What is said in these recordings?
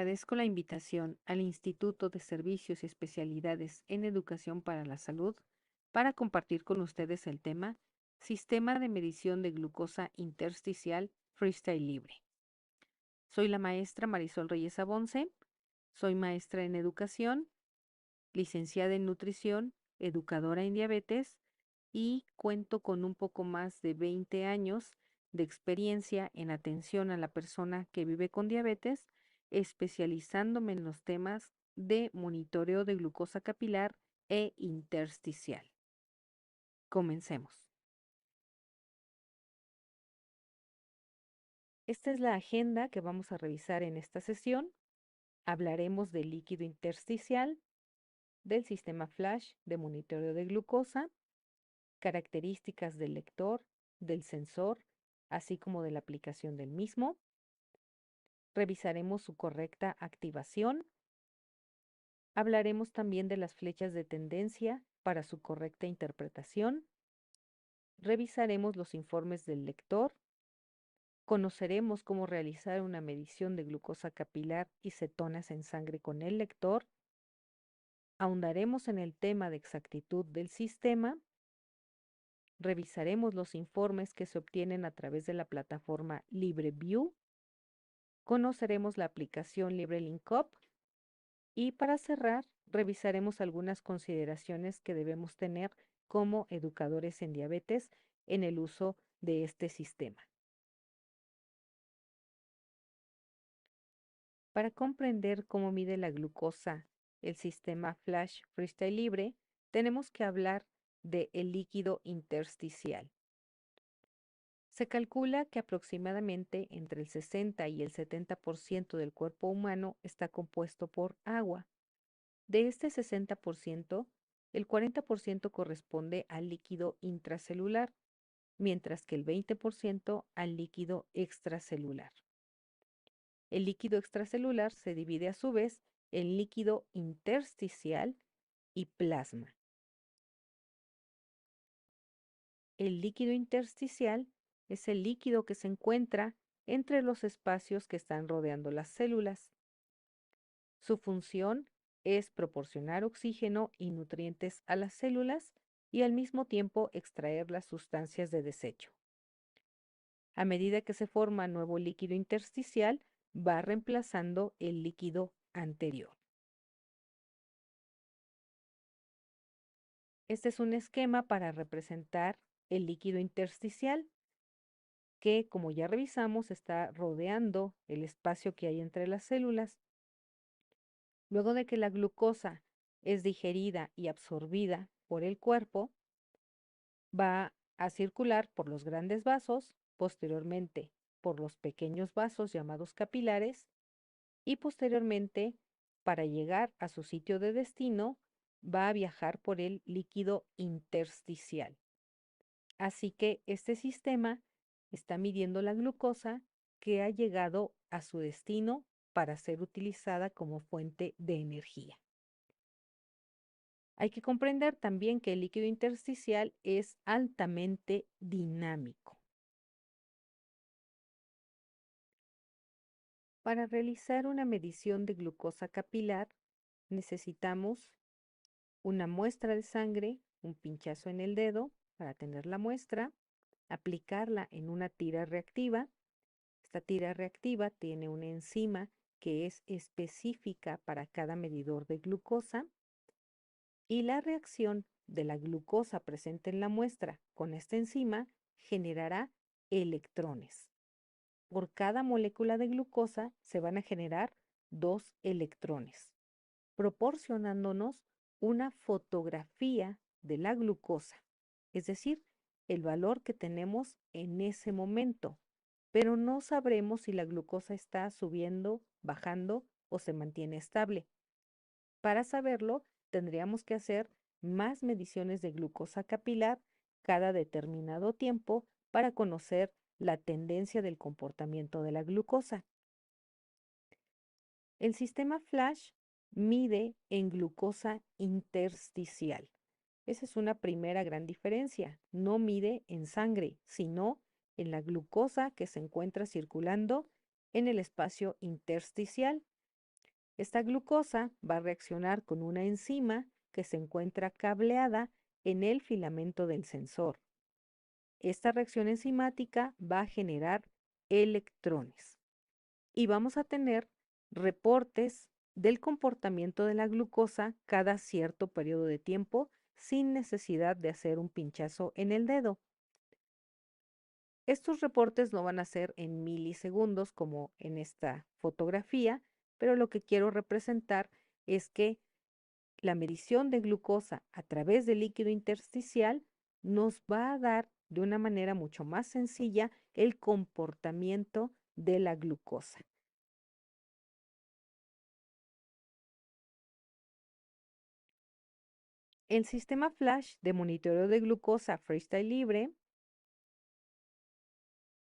Agradezco la invitación al Instituto de Servicios y Especialidades en Educación para la Salud para compartir con ustedes el tema Sistema de Medición de Glucosa Intersticial Freestyle Libre. Soy la maestra Marisol Reyes Abonce, soy maestra en educación, licenciada en nutrición, educadora en diabetes y cuento con un poco más de 20 años de experiencia en atención a la persona que vive con diabetes, especializándome en los temas de monitoreo de glucosa capilar e intersticial. Comencemos. Esta es la agenda que vamos a revisar en esta sesión. Hablaremos del líquido intersticial, del sistema flash de monitoreo de glucosa, características del lector, del sensor, así como de la aplicación del mismo. Revisaremos su correcta activación. Hablaremos también de las flechas de tendencia para su correcta interpretación. Revisaremos los informes del lector. Conoceremos cómo realizar una medición de glucosa capilar y cetonas en sangre con el lector. Ahondaremos en el tema de exactitud del sistema. Revisaremos los informes que se obtienen a través de la plataforma LibreView. Conoceremos la aplicación LibreLinkUp y para cerrar, revisaremos algunas consideraciones que debemos tener como educadores en diabetes en el uso de este sistema. Para comprender cómo mide la glucosa el sistema Flash Freestyle Libre, tenemos que hablar del líquido intersticial. Se calcula que aproximadamente entre el 60 y el 70% del cuerpo humano está compuesto por agua. De este 60%, el 40% corresponde al líquido intracelular, mientras que el 20% al líquido extracelular. El líquido extracelular se divide a su vez en líquido intersticial y plasma. El líquido intersticial es el líquido que se encuentra entre los espacios que están rodeando las células. Su función es proporcionar oxígeno y nutrientes a las células y al mismo tiempo extraer las sustancias de desecho. A medida que se forma nuevo líquido intersticial, va reemplazando el líquido anterior. Este es un esquema para representar el líquido intersticial que, como ya revisamos, está rodeando el espacio que hay entre las células. Luego de que la glucosa es digerida y absorbida por el cuerpo, va a circular por los grandes vasos, posteriormente por los pequeños vasos llamados capilares y posteriormente, para llegar a su sitio de destino, va a viajar por el líquido intersticial. Así que este sistema está midiendo la glucosa que ha llegado a su destino para ser utilizada como fuente de energía. Hay que comprender también que el líquido intersticial es altamente dinámico. Para realizar una medición de glucosa capilar, necesitamos una muestra de sangre, un pinchazo en el dedo para tener la muestra, aplicarla en una tira reactiva. Esta tira reactiva tiene una enzima que es específica para cada medidor de glucosa y la reacción de la glucosa presente en la muestra con esta enzima generará electrones. Por cada molécula de glucosa se van a generar 2 electrones, proporcionándonos una fotografía de la glucosa, es decir, el valor que tenemos en ese momento, pero no sabremos si la glucosa está subiendo, bajando o se mantiene estable. Para saberlo, tendríamos que hacer más mediciones de glucosa capilar cada determinado tiempo para conocer la tendencia del comportamiento de la glucosa. El sistema Flash mide en glucosa intersticial. Esa es una primera gran diferencia. No mide en sangre, sino en la glucosa que se encuentra circulando en el espacio intersticial. Esta glucosa va a reaccionar con una enzima que se encuentra cableada en el filamento del sensor. Esta reacción enzimática va a generar electrones y vamos a tener reportes del comportamiento de la glucosa cada cierto periodo de tiempo sin necesidad de hacer un pinchazo en el dedo. Estos reportes no van a ser en milisegundos como en esta fotografía, pero lo que quiero representar es que la medición de glucosa a través del líquido intersticial nos va a dar de una manera mucho más sencilla el comportamiento de la glucosa. El sistema Flash de monitoreo de glucosa Freestyle Libre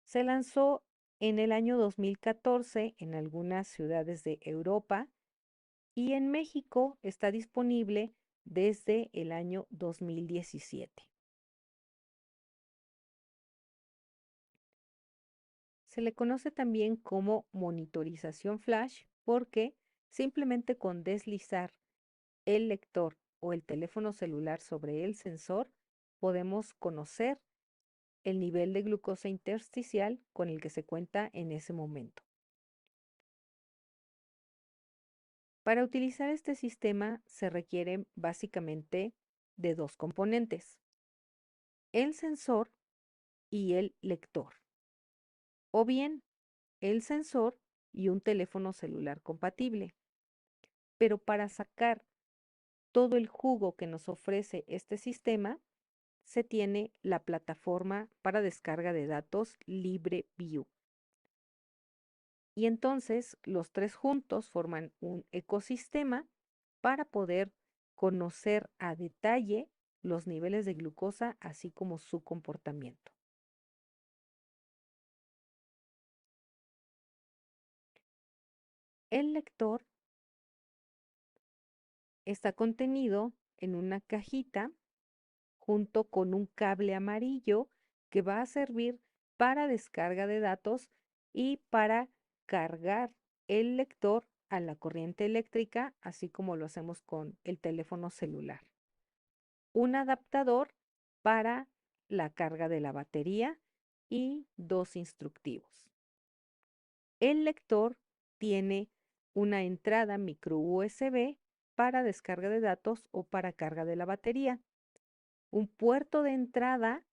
se lanzó en el año 2014 en algunas ciudades de Europa y en México está disponible desde el año 2017. Se le conoce también como monitorización flash porque simplemente con deslizar el lector o el teléfono celular sobre el sensor podemos conocer el nivel de glucosa intersticial con el que se cuenta en ese momento. Para utilizar este sistema se requieren básicamente de dos componentes, el sensor y el lector, o bien el sensor y un teléfono celular compatible. Pero para sacar todo el jugo que nos ofrece este sistema, se tiene la plataforma para descarga de datos LibreView. Y entonces los tres juntos forman un ecosistema para poder conocer a detalle los niveles de glucosa, así como su comportamiento. El lector está contenido en una cajita junto con un cable amarillo que va a servir para descarga de datos y para cargar el lector a la corriente eléctrica, así como lo hacemos con el teléfono celular. Un adaptador para la carga de la batería y dos instructivos. El lector tiene una entrada micro USB para descarga de datos o para carga de la batería, un puerto de entrada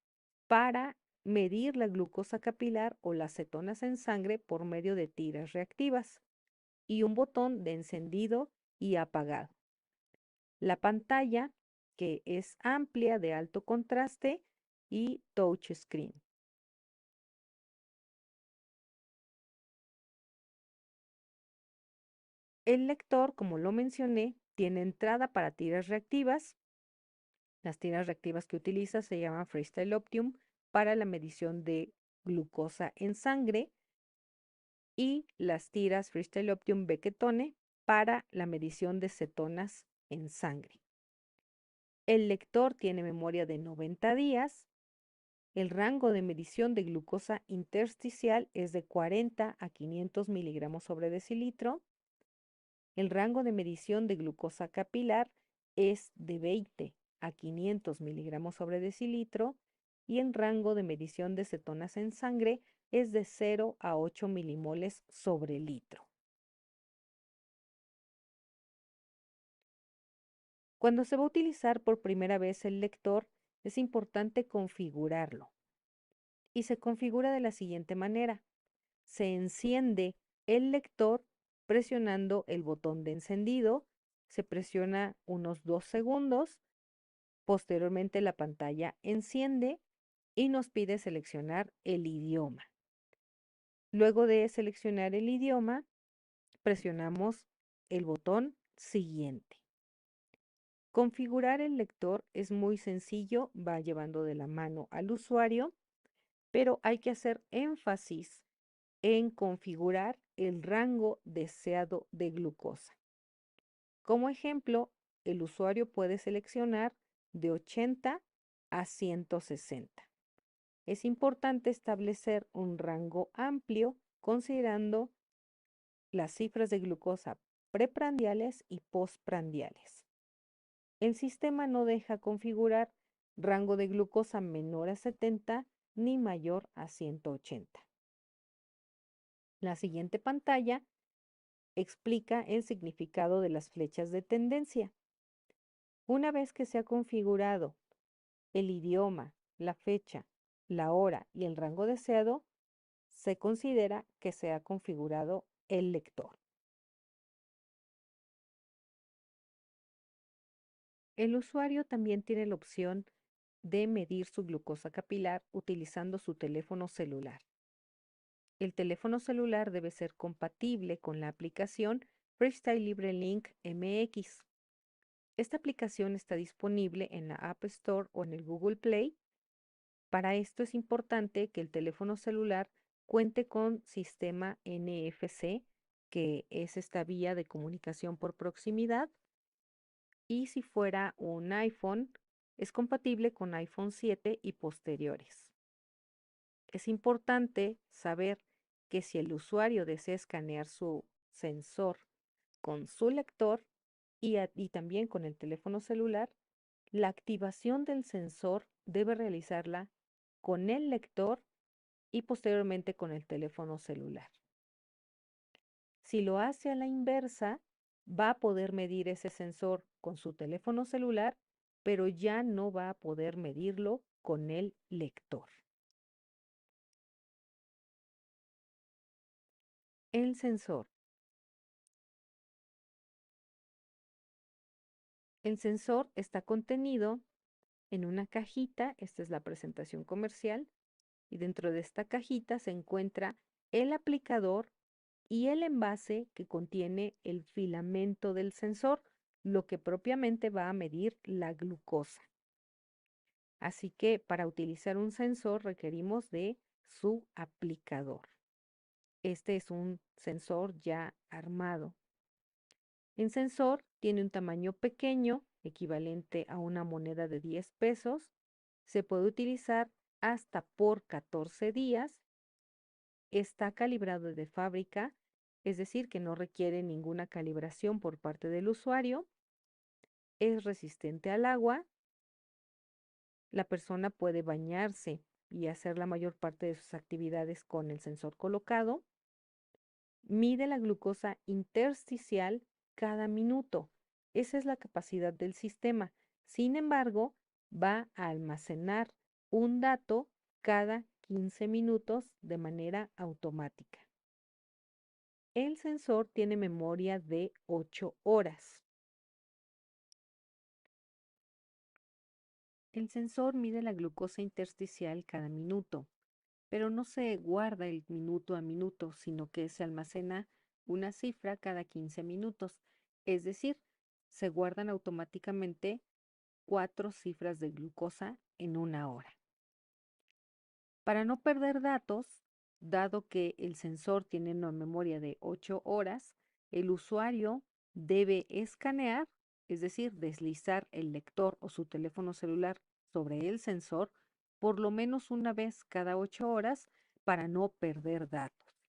para medir la glucosa capilar o las cetonas en sangre por medio de tiras reactivas y un botón de encendido y apagado. La pantalla, que es amplia, de alto contraste y touchscreen. El lector, como lo mencioné, tiene entrada para tiras reactivas. Las tiras reactivas que utiliza se llaman Freestyle Optium para la medición de glucosa en sangre y las tiras Freestyle Optium B-Ketone para la medición de cetonas en sangre. El lector tiene memoria de 90 días. El rango de medición de glucosa intersticial es de 40 a 500 miligramos sobre decilitro. El rango de medición de glucosa capilar es de 20 a 500 miligramos sobre decilitro y el rango de medición de cetonas en sangre es de 0 a 8 milimoles sobre litro. Cuando se va a utilizar por primera vez el lector, es importante configurarlo. Y se configura de la siguiente manera. Se enciende el lector presionando el botón de encendido, se presiona unos 2 segundos, posteriormente la pantalla enciende y nos pide seleccionar el idioma. Luego de seleccionar el idioma, presionamos el botón siguiente. Configurar el lector es muy sencillo, va llevando de la mano al usuario, pero hay que hacer énfasis en configurar el rango deseado de glucosa. Como ejemplo, el usuario puede seleccionar de 80 a 160. Es importante establecer un rango amplio considerando las cifras de glucosa preprandiales y postprandiales. El sistema no deja configurar rango de glucosa menor a 70 ni mayor a 180. La siguiente pantalla explica el significado de las flechas de tendencia. Una vez que se ha configurado el idioma, la fecha, la hora y el rango deseado, se considera que se ha configurado el lector. El usuario también tiene la opción de medir su glucosa capilar utilizando su teléfono celular. El teléfono celular debe ser compatible con la aplicación Freestyle Libre Link MX. Esta aplicación está disponible en la App Store o en el Google Play. Para esto es importante que el teléfono celular cuente con sistema NFC, que es esta vía de comunicación por proximidad, y si fuera un iPhone, es compatible con iPhone 7 y posteriores. Es importante saber que si el usuario desea escanear su sensor con su lector y también con el teléfono celular, la activación del sensor debe realizarla con el lector y posteriormente con el teléfono celular. Si lo hace a la inversa, va a poder medir ese sensor con su teléfono celular, pero ya no va a poder medirlo con el lector. El sensor. El sensor está contenido en una cajita, esta es la presentación comercial, y dentro de esta cajita se encuentra el aplicador y el envase que contiene el filamento del sensor, lo que propiamente va a medir la glucosa. Así que para utilizar un sensor requerimos de su aplicador. Este es un sensor ya armado. El sensor tiene un tamaño pequeño, equivalente a una moneda de 10 pesos. Se puede utilizar hasta por 14 días. Está calibrado de fábrica, es decir, que no requiere ninguna calibración por parte del usuario. Es resistente al agua. La persona puede bañarse y hacer la mayor parte de sus actividades con el sensor colocado. Mide la glucosa intersticial cada minuto. Esa es la capacidad del sistema. Sin embargo, va a almacenar un dato cada 15 minutos de manera automática. El sensor tiene memoria de 8 horas. El sensor mide la glucosa intersticial cada minuto, pero no se guarda el minuto a minuto, sino que se almacena una cifra cada 15 minutos. Es decir, se guardan automáticamente 4 cifras de glucosa en una hora. Para no perder datos, dado que el sensor tiene una memoria de 8 horas, el usuario debe escanear, es decir, deslizar el lector o su teléfono celular sobre el sensor por lo menos una vez cada 8 horas para no perder datos.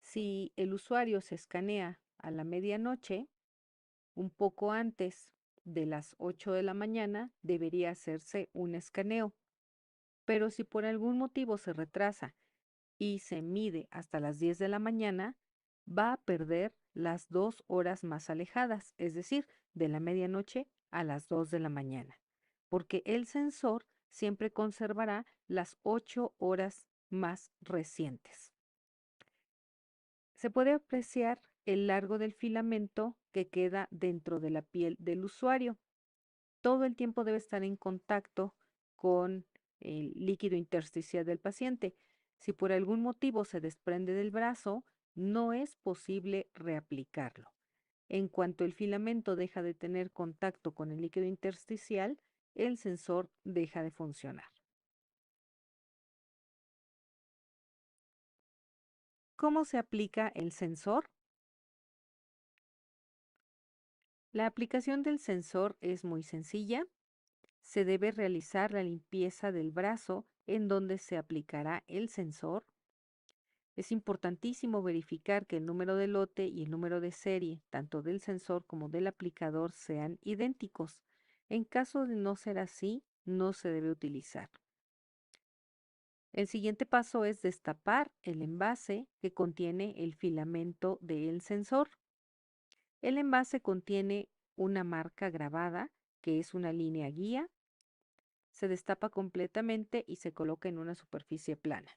Si el usuario se escanea a la medianoche, un poco antes de las 8 de la mañana, debería hacerse un escaneo. Pero si por algún motivo se retrasa y se mide hasta las 10 de la mañana, va a perder las 2 horas más alejadas, es decir, de la medianoche a las 2 de la mañana, porque el sensor siempre conservará las 8 horas más recientes. Se puede apreciar el largo del filamento que queda dentro de la piel del usuario. Todo el tiempo debe estar en contacto con el líquido intersticial del paciente. Si por algún motivo se desprende del brazo, no es posible reaplicarlo. En cuanto el filamento deja de tener contacto con el líquido intersticial, el sensor deja de funcionar. ¿Cómo se aplica el sensor? La aplicación del sensor es muy sencilla. Se debe realizar la limpieza del brazo en donde se aplicará el sensor. Es importantísimo verificar que el número de lote y el número de serie, tanto del sensor como del aplicador, sean idénticos. En caso de no ser así, no se debe utilizar. El siguiente paso es destapar el envase que contiene el filamento del sensor. El envase contiene una marca grabada, que es una línea guía. Se destapa completamente y se coloca en una superficie plana.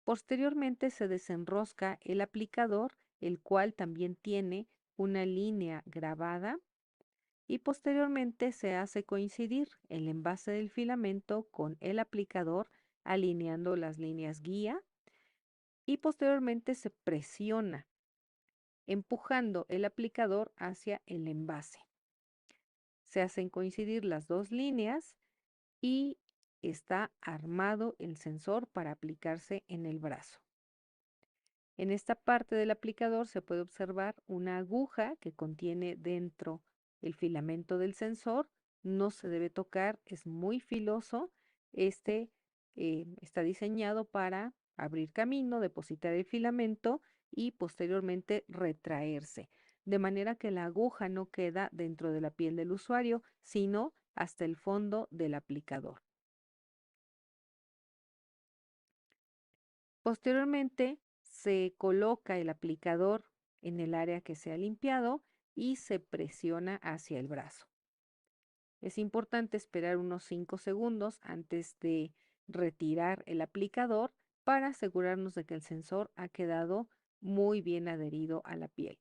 Posteriormente se desenrosca el aplicador, el cual también tiene una línea grabada, y posteriormente se hace coincidir el envase del filamento con el aplicador, alineando las líneas guía, y posteriormente se presiona, empujando el aplicador hacia el envase. Se hacen coincidir las dos líneas y está armado el sensor para aplicarse en el brazo. En esta parte del aplicador se puede observar una aguja que contiene dentro el filamento del sensor. No se debe tocar, es muy filoso. Este está diseñado para abrir camino, depositar el filamento y posteriormente retraerse, de manera que la aguja no queda dentro de la piel del usuario, sino hasta el fondo del aplicador. Posteriormente, se coloca el aplicador en el área que se ha limpiado y se presiona hacia el brazo. Es importante esperar unos 5 segundos antes de retirar el aplicador para asegurarnos de que el sensor ha quedado muy bien adherido a la piel.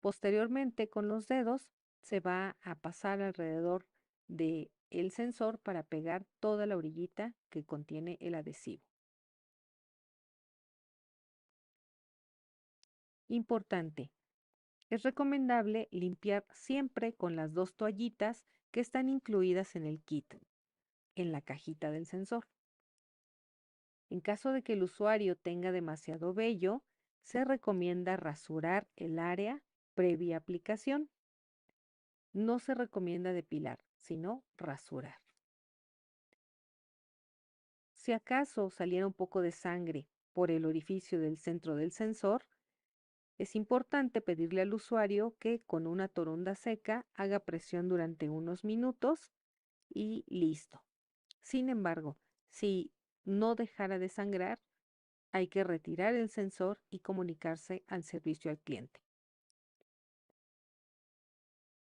Posteriormente, con los dedos se va a pasar alrededor del sensor para pegar toda la orillita que contiene el adhesivo. Importante, es recomendable limpiar siempre con las dos toallitas que están incluidas en el kit, en la cajita del sensor. En caso de que el usuario tenga demasiado vello, se recomienda rasurar el área previa aplicación. No se recomienda depilar, sino rasurar. Si acaso saliera un poco de sangre por el orificio del centro del sensor, es importante pedirle al usuario que con una toronda seca haga presión durante unos minutos y listo. Sin embargo, si no dejara de sangrar, hay que retirar el sensor y comunicarse al servicio al cliente.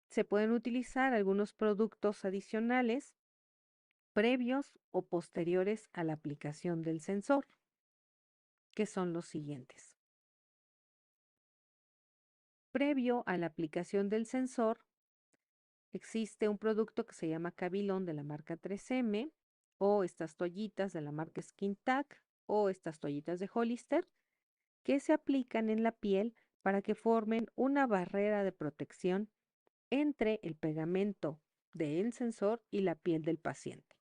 Se pueden utilizar algunos productos adicionales previos o posteriores a la aplicación del sensor, que son los siguientes. Previo a la aplicación del sensor, existe un producto que se llama Cabilón de la marca 3M, o estas toallitas de la marca Skin Tac, o estas toallitas de Hollister, que se aplican en la piel para que formen una barrera de protección entre el pegamento del sensor y la piel del paciente.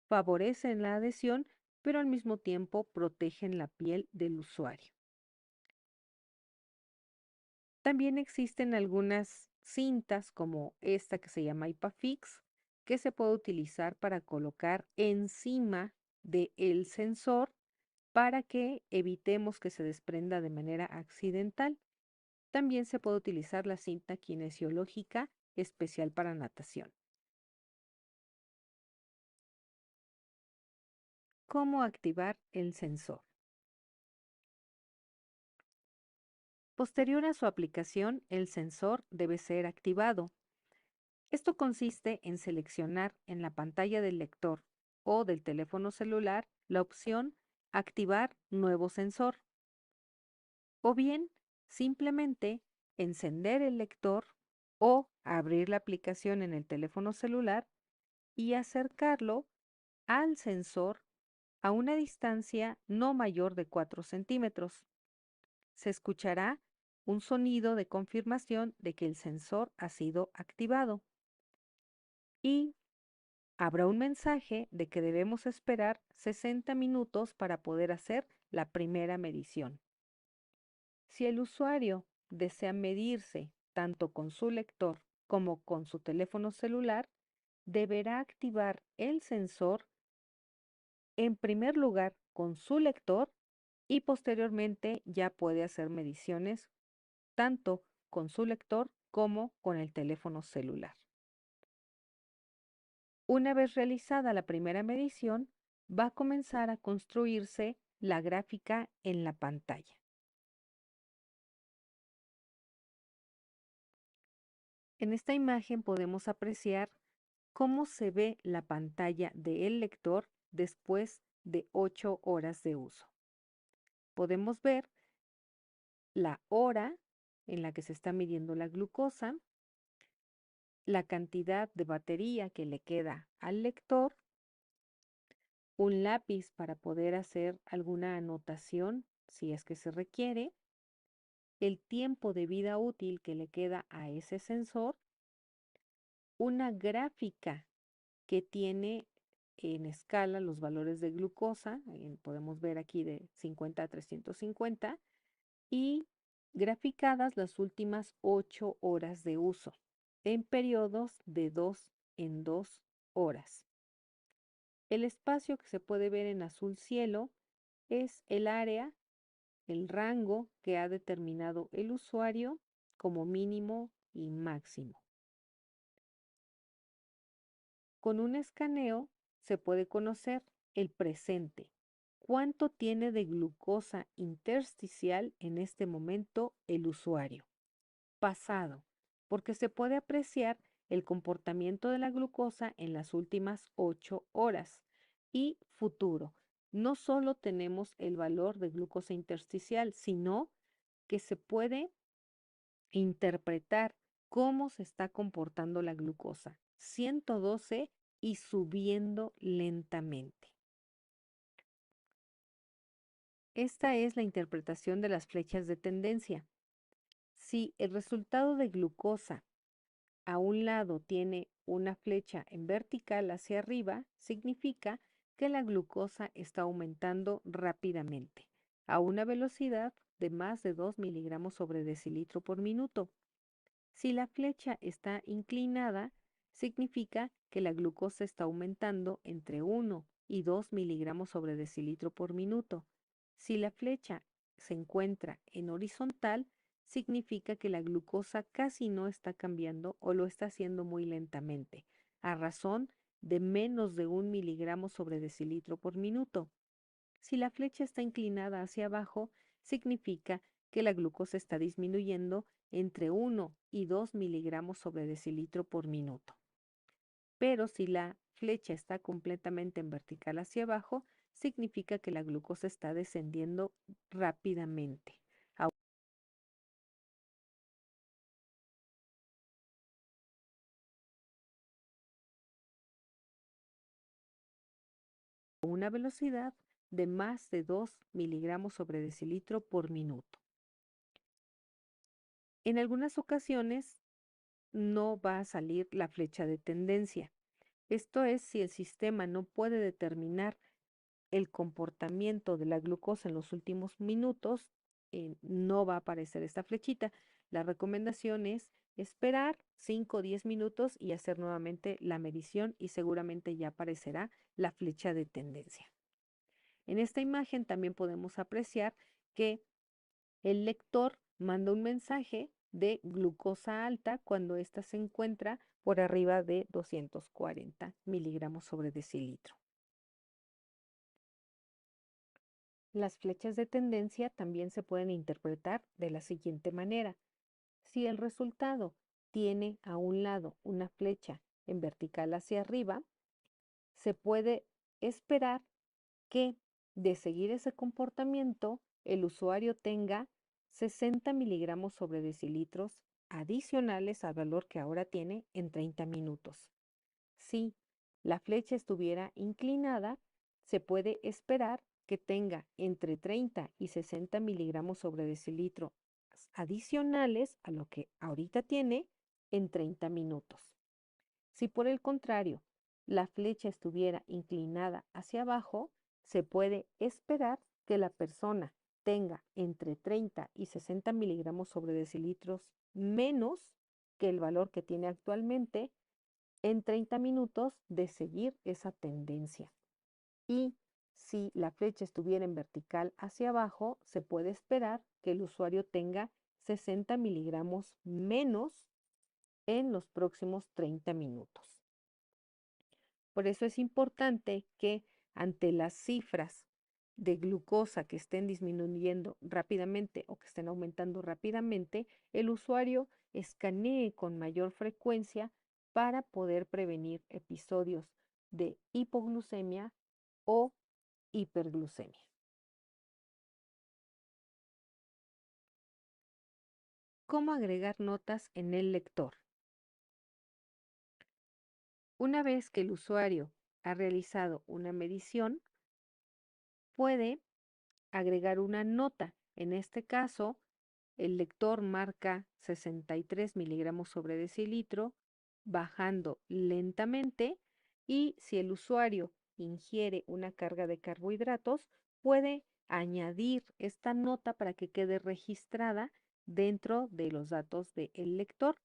Favorecen la adhesión, pero al mismo tiempo protegen la piel del usuario. También existen algunas cintas como esta que se llama IPAFIX, que se puede utilizar para colocar encima del sensor para que evitemos que se desprenda de manera accidental. También se puede utilizar la cinta kinesiológica especial para natación. ¿Cómo activar el sensor? Posterior a su aplicación, el sensor debe ser activado. Esto consiste en seleccionar en la pantalla del lector o del teléfono celular la opción Activar nuevo sensor, o bien simplemente encender el lector o abrir la aplicación en el teléfono celular y acercarlo al sensor a una distancia no mayor de 4 centímetros. Se escuchará un sonido de confirmación de que el sensor ha sido activado y habrá un mensaje de que debemos esperar 60 minutos para poder hacer la primera medición. Si el usuario desea medirse tanto con su lector como con su teléfono celular, deberá activar el sensor en primer lugar con su lector y posteriormente ya puede hacer mediciones tanto con su lector como con el teléfono celular. Una vez realizada la primera medición, va a comenzar a construirse la gráfica en la pantalla. En esta imagen podemos apreciar cómo se ve la pantalla del lector después de 8 horas de uso. Podemos ver la hora en la que se está midiendo la glucosa, la cantidad de batería que le queda al lector, un lápiz para poder hacer alguna anotación si es que se requiere, el tiempo de vida útil que le queda a ese sensor, una gráfica que tiene en escala los valores de glucosa, podemos ver aquí de 50 a 350, y graficadas las últimas 8 horas de uso, en periodos de 2 en 2 horas. El espacio que se puede ver en azul cielo es el área, el rango que ha determinado el usuario como mínimo y máximo. Con un escaneo se puede conocer el presente. ¿Cuánto tiene de glucosa intersticial en este momento el usuario? Pasado, porque se puede apreciar el comportamiento de la glucosa en las últimas 8 horas. Y futuro, no solo tenemos el valor de glucosa intersticial, sino que se puede interpretar cómo se está comportando la glucosa. 112 y subiendo lentamente. Esta es la interpretación de las flechas de tendencia. Si el resultado de glucosa a un lado tiene una flecha en vertical hacia arriba, significa que la glucosa está aumentando rápidamente, a una velocidad de más de 2 miligramos sobre decilitro por minuto. Si la flecha está inclinada, significa que la glucosa está aumentando entre 1 y 2 miligramos sobre decilitro por minuto. Si la flecha se encuentra en horizontal, significa que la glucosa casi no está cambiando o lo está haciendo muy lentamente, a razón de menos de 1 miligramo sobre decilitro por minuto. Si la flecha está inclinada hacia abajo, significa que la glucosa está disminuyendo entre 1 y 2 miligramos sobre decilitro por minuto. Pero si la flecha está completamente en vertical hacia abajo, significa que la glucosa está descendiendo rápidamente a una velocidad de más de 2 miligramos sobre decilitro por minuto. En algunas ocasiones no va a salir la flecha de tendencia. Esto es si el sistema no puede determinar el comportamiento de la glucosa en los últimos minutos, no va a aparecer esta flechita. La recomendación es esperar 5 o 10 minutos y hacer nuevamente la medición y seguramente ya aparecerá la flecha de tendencia. En esta imagen también podemos apreciar que el lector manda un mensaje de glucosa alta cuando ésta se encuentra por arriba de 240 miligramos sobre decilitro. Las flechas de tendencia también se pueden interpretar de la siguiente manera. Si el resultado tiene a un lado una flecha en vertical hacia arriba, se puede esperar que de seguir ese comportamiento el usuario tenga 60 miligramos sobre decilitros adicionales al valor que ahora tiene en 30 minutos. Si la flecha estuviera inclinada, se puede esperar que tenga entre 30 y 60 miligramos sobre decilitro adicionales a lo que ahorita tiene en 30 minutos. Si por el contrario la flecha estuviera inclinada hacia abajo, se puede esperar que la persona tenga entre 30 y 60 miligramos sobre decilitros menos que el valor que tiene actualmente en 30 minutos de seguir esa tendencia. Y Si la flecha estuviera en vertical hacia abajo, se puede esperar que el usuario tenga 60 miligramos menos en los próximos 30 minutos. Por eso es importante que ante las cifras de glucosa que estén disminuyendo rápidamente o que estén aumentando rápidamente, el usuario escanee con mayor frecuencia para poder prevenir episodios de hipoglucemia o hiperglucemia. ¿Cómo agregar notas en el lector? Una vez que el usuario ha realizado una medición, puede agregar una nota. En este caso, el lector marca 63 miligramos sobre decilitro, bajando lentamente, y si el usuario ingiere una carga de carbohidratos, puede añadir esta nota para que quede registrada dentro de los datos del lector.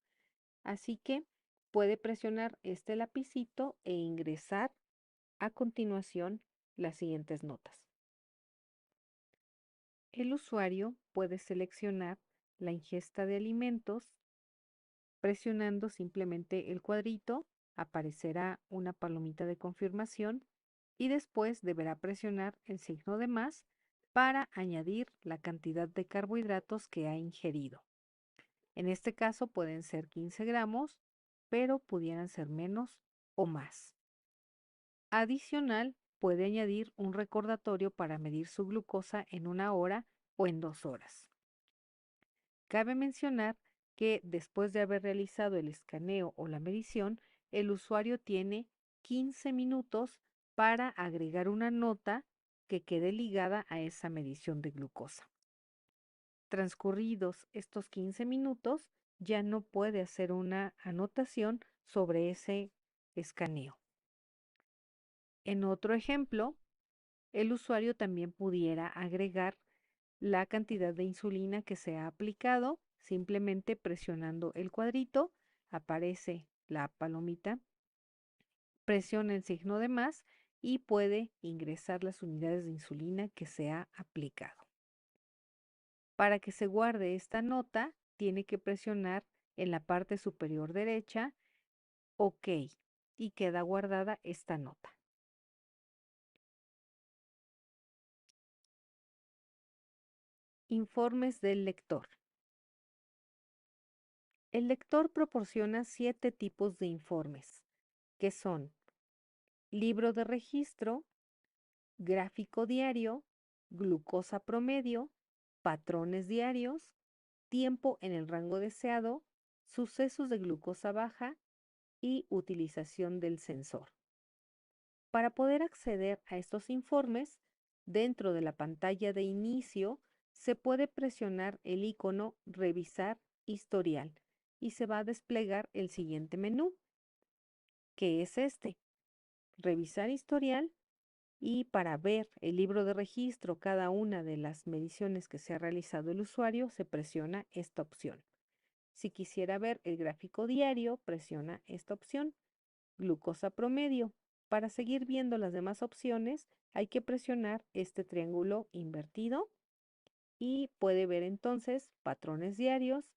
Así que puede presionar este lapicito e ingresar a continuación las siguientes notas. El usuario puede seleccionar la ingesta de alimentos. Presionando simplemente el cuadrito, aparecerá una palomita de confirmación y después deberá presionar el signo de más para añadir la cantidad de carbohidratos que ha ingerido. En este caso pueden ser 15 gramos, pero pudieran ser menos o más. Adicional, puede añadir un recordatorio para medir su glucosa en 1 hora o en 2 horas. Cabe mencionar que después de haber realizado el escaneo o la medición, el usuario tiene 15 minutos para agregar una nota que quede ligada a esa medición de glucosa. Transcurridos estos 15 minutos, ya no puede hacer una anotación sobre ese escaneo. En otro ejemplo, el usuario también pudiera agregar la cantidad de insulina que se ha aplicado, simplemente presionando el cuadrito, aparece la palomita, presiona el signo de más y puede ingresar las unidades de insulina que se ha aplicado. Para que se guarde esta nota, tiene que presionar en la parte superior derecha OK y queda guardada esta nota. Informes del lector. El lector proporciona 7 tipos de informes, que son libro de registro, gráfico diario, glucosa promedio, patrones diarios, tiempo en el rango deseado, sucesos de glucosa baja y utilización del sensor. Para poder acceder a estos informes, dentro de la pantalla de inicio se puede presionar el icono Revisar historial y se va a desplegar el siguiente menú, que es este: Revisar historial. Y para ver el libro de registro, cada una de las mediciones que se ha realizado el usuario, se presiona esta opción. Si quisiera ver el gráfico diario, presiona esta opción, glucosa promedio. Para seguir viendo las demás opciones, hay que presionar este triángulo invertido y puede ver entonces patrones diarios,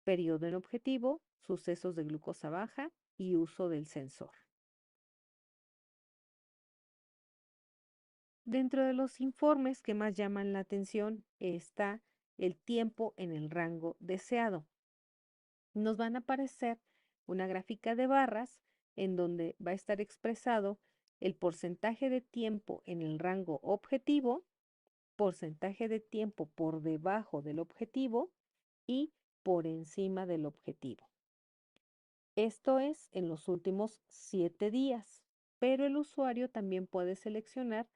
periodo en objetivo, sucesos de glucosa baja y uso del sensor. Dentro de los informes que más llaman la atención está el tiempo en el rango deseado. Nos van a aparecer una gráfica de barras en donde va a estar expresado el porcentaje de tiempo en el rango objetivo, porcentaje de tiempo por debajo del objetivo y por encima del objetivo. Esto es en los últimos 7 días, pero el usuario también puede seleccionar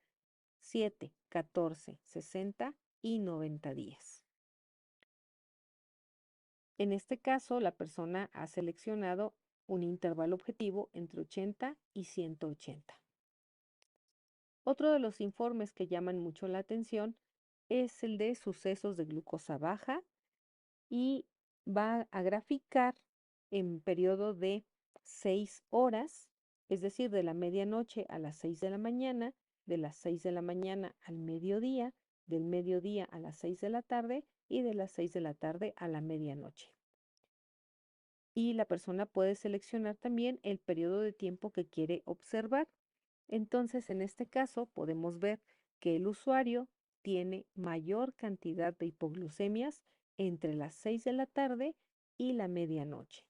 7, 14, 60 y 90 días. En este caso, la persona ha seleccionado un intervalo objetivo entre 80 y 180. Otro de los informes que llaman mucho la atención es el de sucesos de glucosa baja y va a graficar en periodo de 6 horas, es decir, de la medianoche a las 6 de la mañana, de las 6 de la mañana al mediodía, del mediodía a las 6 de la tarde y de las 6 de la tarde a la medianoche. Y la persona puede seleccionar también el periodo de tiempo que quiere observar. Entonces, en este caso, podemos ver que el usuario tiene mayor cantidad de hipoglucemias entre las 6 de la tarde y la medianoche.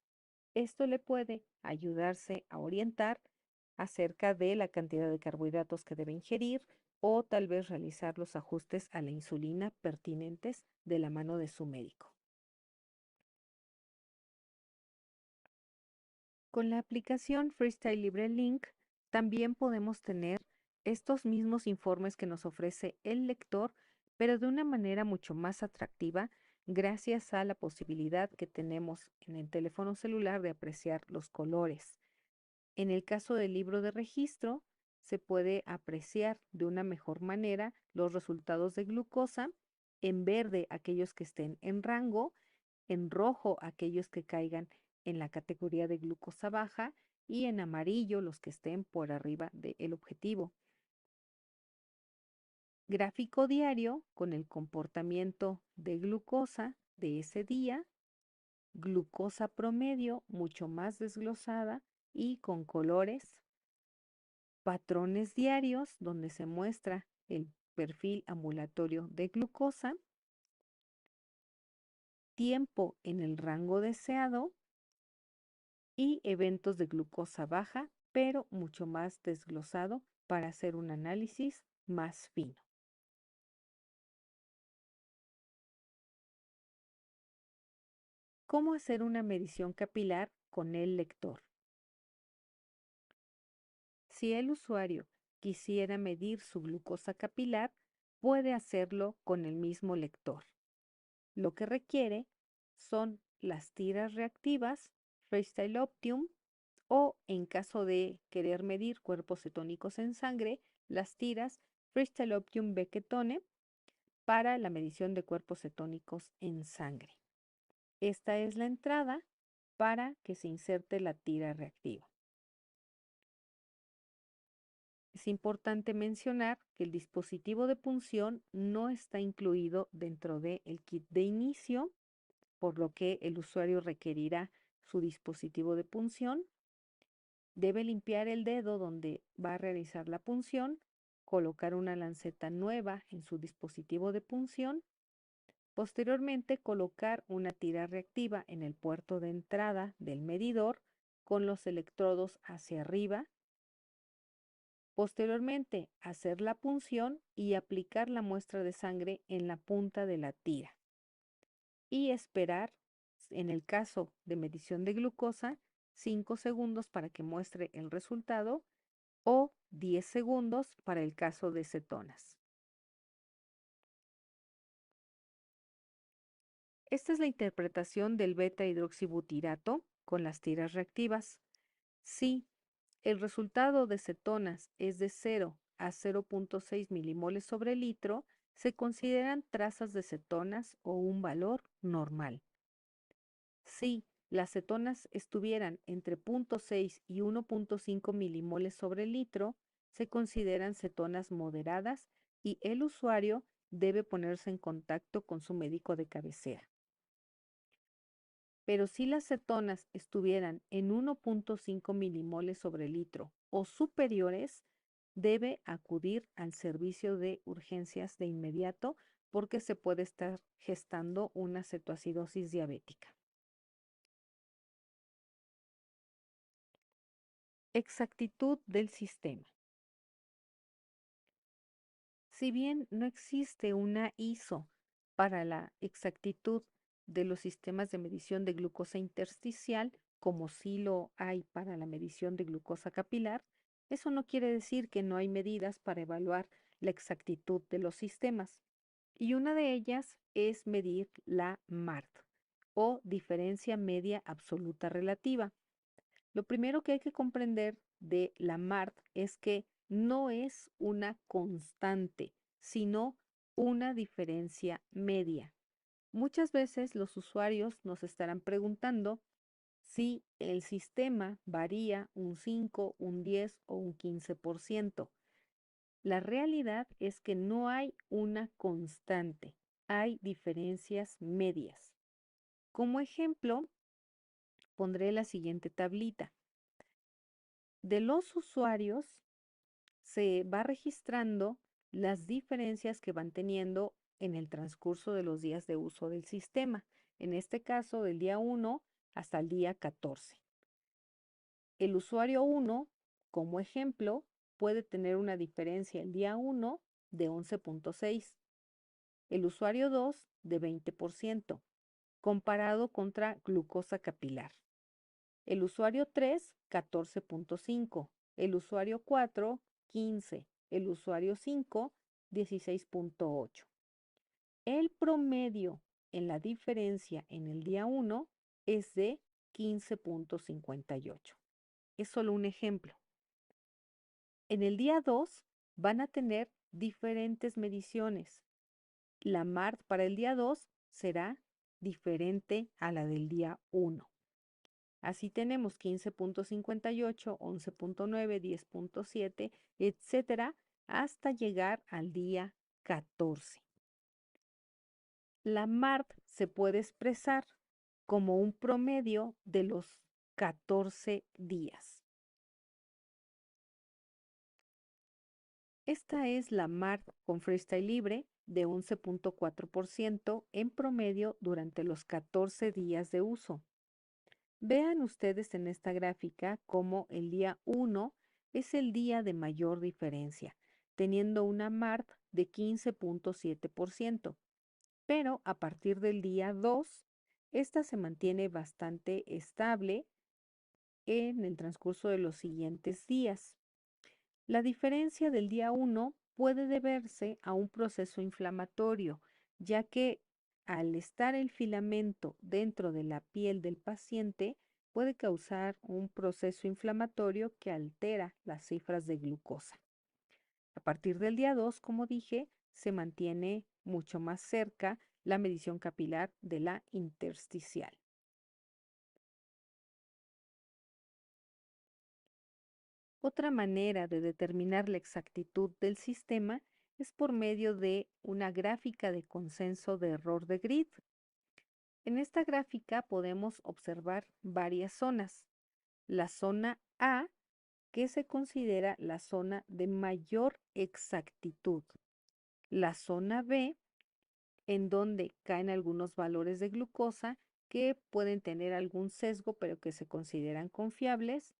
Esto le puede ayudarse a orientar acerca de la cantidad de carbohidratos que debe ingerir o tal vez realizar los ajustes a la insulina pertinentes de la mano de su médico. Con la aplicación Freestyle Libre Link también podemos tener estos mismos informes que nos ofrece el lector, pero de una manera mucho más atractiva gracias a la posibilidad que tenemos en el teléfono celular de apreciar los colores. En el caso del libro de registro, se puede apreciar de una mejor manera los resultados de glucosa, en verde aquellos que estén en rango, en rojo aquellos que caigan en la categoría de glucosa baja y en amarillo los que estén por arriba del objetivo. Gráfico diario con el comportamiento de glucosa de ese día, glucosa promedio mucho más desglosada y con colores, patrones diarios donde se muestra el perfil ambulatorio de glucosa, tiempo en el rango deseado y eventos de glucosa baja, pero mucho más desglosado para hacer un análisis más fino. ¿Cómo hacer una medición capilar con el lector? Si el usuario quisiera medir su glucosa capilar, puede hacerlo con el mismo lector. Lo que requiere son las tiras reactivas Freestyle Optium o, en caso de querer medir cuerpos cetónicos en sangre, las tiras Freestyle Optium B-Ketone para la medición de cuerpos cetónicos en sangre. Esta es la entrada para que se inserte la tira reactiva. Es importante mencionar que el dispositivo de punción no está incluido dentro del kit de inicio, por lo que el usuario requerirá su dispositivo de punción. Debe limpiar el dedo donde va a realizar la punción, colocar una lanceta nueva en su dispositivo de punción, posteriormente colocar una tira reactiva en el puerto de entrada del medidor con los electrodos hacia arriba. Posteriormente, hacer la punción y aplicar la muestra de sangre en la punta de la tira. Y esperar, en el caso de medición de glucosa, 5 segundos para que muestre el resultado o 10 segundos para el caso de cetonas. Esta es la interpretación del beta-hidroxibutirato con las tiras reactivas. Si el resultado de cetonas es de 0 a 0.6 milimoles sobre litro, se consideran trazas de cetonas o un valor normal. Si las cetonas estuvieran entre 0.6 y 1.5 milimoles sobre litro, se consideran cetonas moderadas y el usuario debe ponerse en contacto con su médico de cabecera. Pero si las cetonas estuvieran en 1.5 milimoles sobre litro o superiores, debe acudir al servicio de urgencias de inmediato porque se puede estar gestando una cetoacidosis diabética. Exactitud del sistema. Si bien no existe una ISO para la exactitud de los sistemas de medición de glucosa intersticial, como sí lo hay para la medición de glucosa capilar, eso no quiere decir que no hay medidas para evaluar la exactitud de los sistemas. Y una de ellas es medir la MARD o diferencia media absoluta relativa. Lo primero que hay que comprender de la MARD es que no es una constante, sino una diferencia media. Muchas veces los usuarios nos estarán preguntando si el sistema varía un 5, un 10 o un 15%. La realidad es que no hay una constante, hay diferencias medias. Como ejemplo, pondré la siguiente tablita. De los usuarios se va registrando las diferencias que van teniendo en el transcurso de los días de uso del sistema, en este caso del día 1 hasta el día 14. El usuario 1, como ejemplo, puede tener una diferencia el día 1 de 11.6, el usuario 2 de 20%, comparado contra glucosa capilar. El usuario 3, 14.5, el usuario 4, 15, el usuario 5, 16.8. El promedio en la diferencia en el día 1 es de 15.58. Es solo un ejemplo. En el día 2 van a tener diferentes mediciones. La MART para el día 2 será diferente a la del día 1. Así tenemos 15.58, 11.9, 10.7, etcétera, hasta llegar al día 14. La MART se puede expresar como un promedio de los 14 días. Esta es la MART con freestyle libre de 11.4% en promedio durante los 14 días de uso. Vean ustedes en esta gráfica cómo el día 1 es el día de mayor diferencia, teniendo una MART de 15.7%, pero a partir del día 2, esta se mantiene bastante estable en el transcurso de los siguientes días. La diferencia del día 1 puede deberse a un proceso inflamatorio, ya que al estar el filamento dentro de la piel del paciente, puede causar un proceso inflamatorio que altera las cifras de glucosa. A partir del día 2, como dije, se mantiene mucho más cerca la medición capilar de la intersticial. Otra manera de determinar la exactitud del sistema es por medio de una gráfica de consenso de error de grid. En esta gráfica podemos observar varias zonas. La zona A, que se considera la zona de mayor exactitud. La zona B, en donde caen algunos valores de glucosa que pueden tener algún sesgo, pero que se consideran confiables.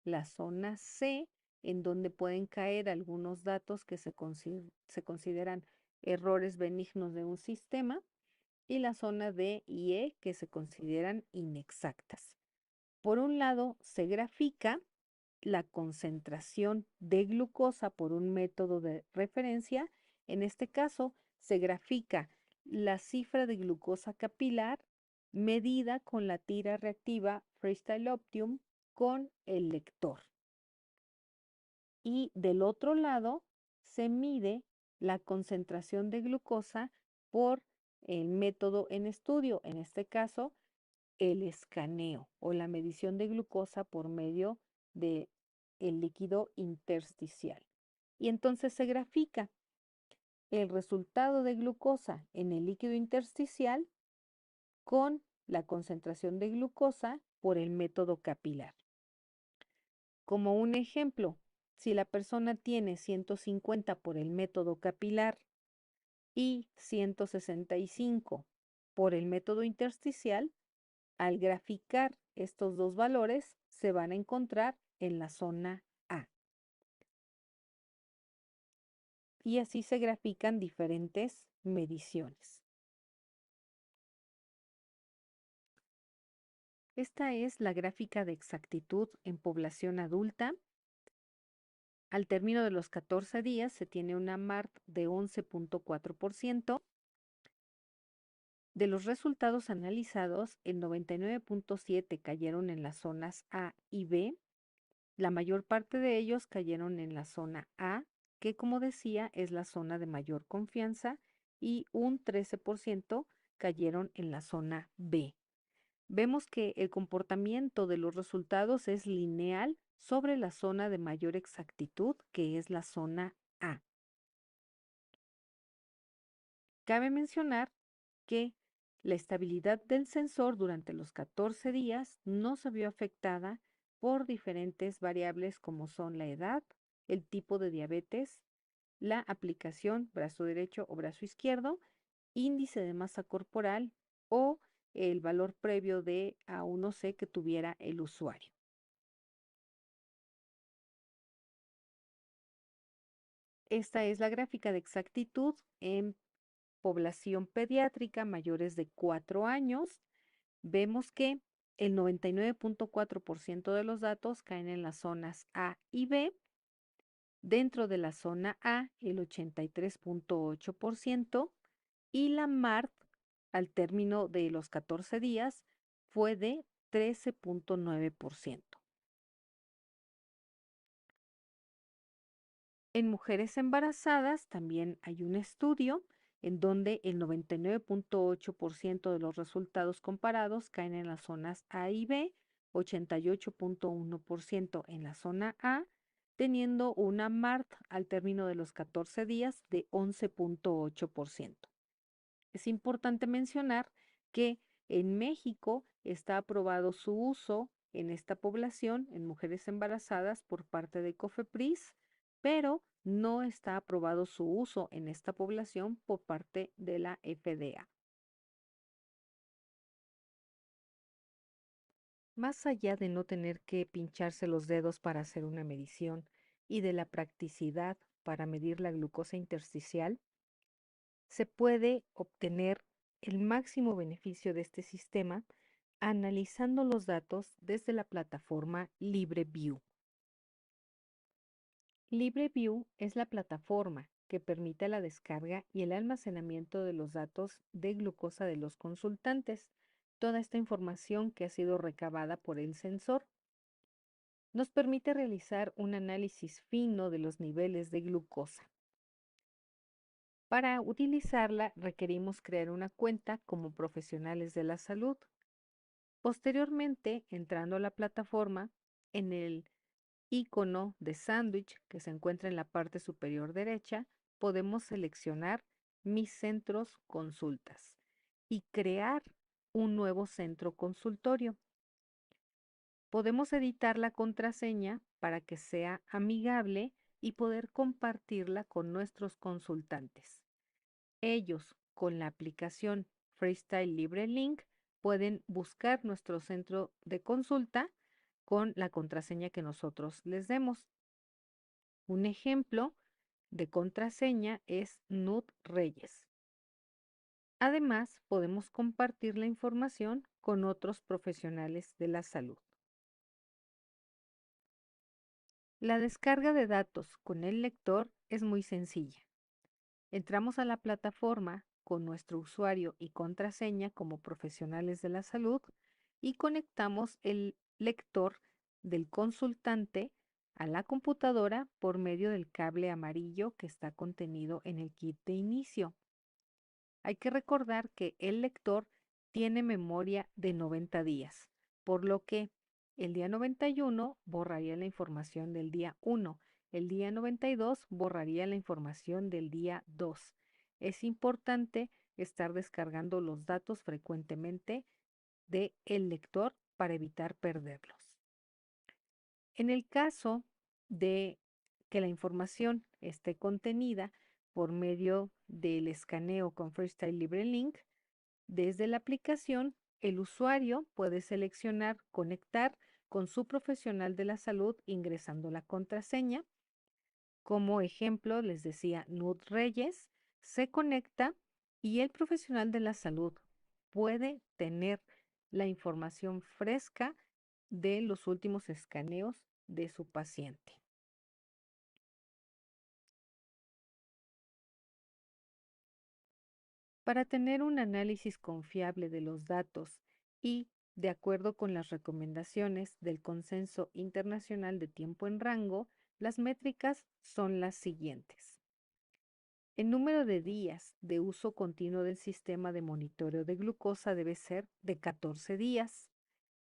La zona C, en donde pueden caer algunos datos que se consideran errores benignos de un sistema, y la zona D y E, que se consideran inexactas. Por un lado, se grafica la concentración de glucosa por un método de referencia. En este caso, se grafica la cifra de glucosa capilar medida con la tira reactiva Freestyle Optium con el lector. Y del otro lado se mide la concentración de glucosa por el método en estudio, en este caso el escaneo o la medición de glucosa por medio de el líquido intersticial. Y entonces se grafica el resultado de glucosa en el líquido intersticial con la concentración de glucosa por el método capilar. Como un ejemplo, si la persona tiene 150 por el método capilar y 165 por el método intersticial, al graficar estos dos valores se van a encontrar en la zona A. Y así se grafican diferentes mediciones. Esta es la gráfica de exactitud en población adulta. Al término de los 14 días se tiene una MART de 11.4%. De los resultados analizados, el 99.7 cayeron en las zonas A y B. La mayor parte de ellos cayeron en la zona A, que como decía es la zona de mayor confianza, y un 13% cayeron en la zona B. Vemos que el comportamiento de los resultados es lineal sobre la zona de mayor exactitud, que es la zona A. Cabe mencionar que la estabilidad del sensor durante los 14 días no se vio afectada por diferentes variables como son la edad, el tipo de diabetes, la aplicación brazo derecho o brazo izquierdo, índice de masa corporal o el valor previo de A1C que tuviera el usuario. Esta es la gráfica de exactitud en población pediátrica mayores de 4 años. Vemos que el 99.4% de los datos caen en las zonas A y B. Dentro de la zona A, el 83.8% y la MART al término de los 14 días fue de 13.9%. En mujeres embarazadas también hay un estudio en donde el 99.8% de los resultados comparados caen en las zonas A y B, 88.1% en la zona A, teniendo una MART al término de los 14 días de 11.8%. Es importante mencionar que en México está aprobado su uso en esta población, en mujeres embarazadas, por parte de COFEPRIS, pero no está aprobado su uso en esta población por parte de la FDA. Más allá de no tener que pincharse los dedos para hacer una medición y de la practicidad para medir la glucosa intersticial, se puede obtener el máximo beneficio de este sistema analizando los datos desde la plataforma LibreView. LibreView es la plataforma que permite la descarga y el almacenamiento de los datos de glucosa de los consultantes, toda esta información que ha sido recabada por el sensor. Nos permite realizar un análisis fino de los niveles de glucosa. Para utilizarla requerimos crear una cuenta como profesionales de la salud. Posteriormente, entrando a la plataforma, en el icono de sándwich que se encuentra en la parte superior derecha, podemos seleccionar Mis centros consultas y crear un nuevo centro consultorio. Podemos editar la contraseña para que sea amigable y poder compartirla con nuestros consultantes. Ellos, con la aplicación Freestyle Libre Link, pueden buscar nuestro centro de consulta con la contraseña que nosotros les demos. Un ejemplo de contraseña es Nud Reyes. Además, podemos compartir la información con otros profesionales de la salud. La descarga de datos con el lector es muy sencilla. Entramos a la plataforma con nuestro usuario y contraseña como profesionales de la salud y conectamos el lector del consultante a la computadora por medio del cable amarillo que está contenido en el kit de inicio. Hay que recordar que el lector tiene memoria de 90 días, por lo que el día 91 borraría la información del día 1, el día 92 borraría la información del día 2. Es importante estar descargando los datos frecuentemente del lector para evitar perderlos. En el caso de que la información esté contenida por medio del escaneo con Freestyle Libre Link, desde la aplicación, el usuario puede seleccionar conectar con su profesional de la salud ingresando la contraseña. Como ejemplo, les decía, Nud Reyes se conecta y el profesional de la salud puede tener la información fresca de los últimos escaneos de su paciente. Para tener un análisis confiable de los datos y de acuerdo con las recomendaciones del Consenso Internacional de Tiempo en Rango, las métricas son las siguientes. El número de días de uso continuo del sistema de monitoreo de glucosa debe ser de 14 días.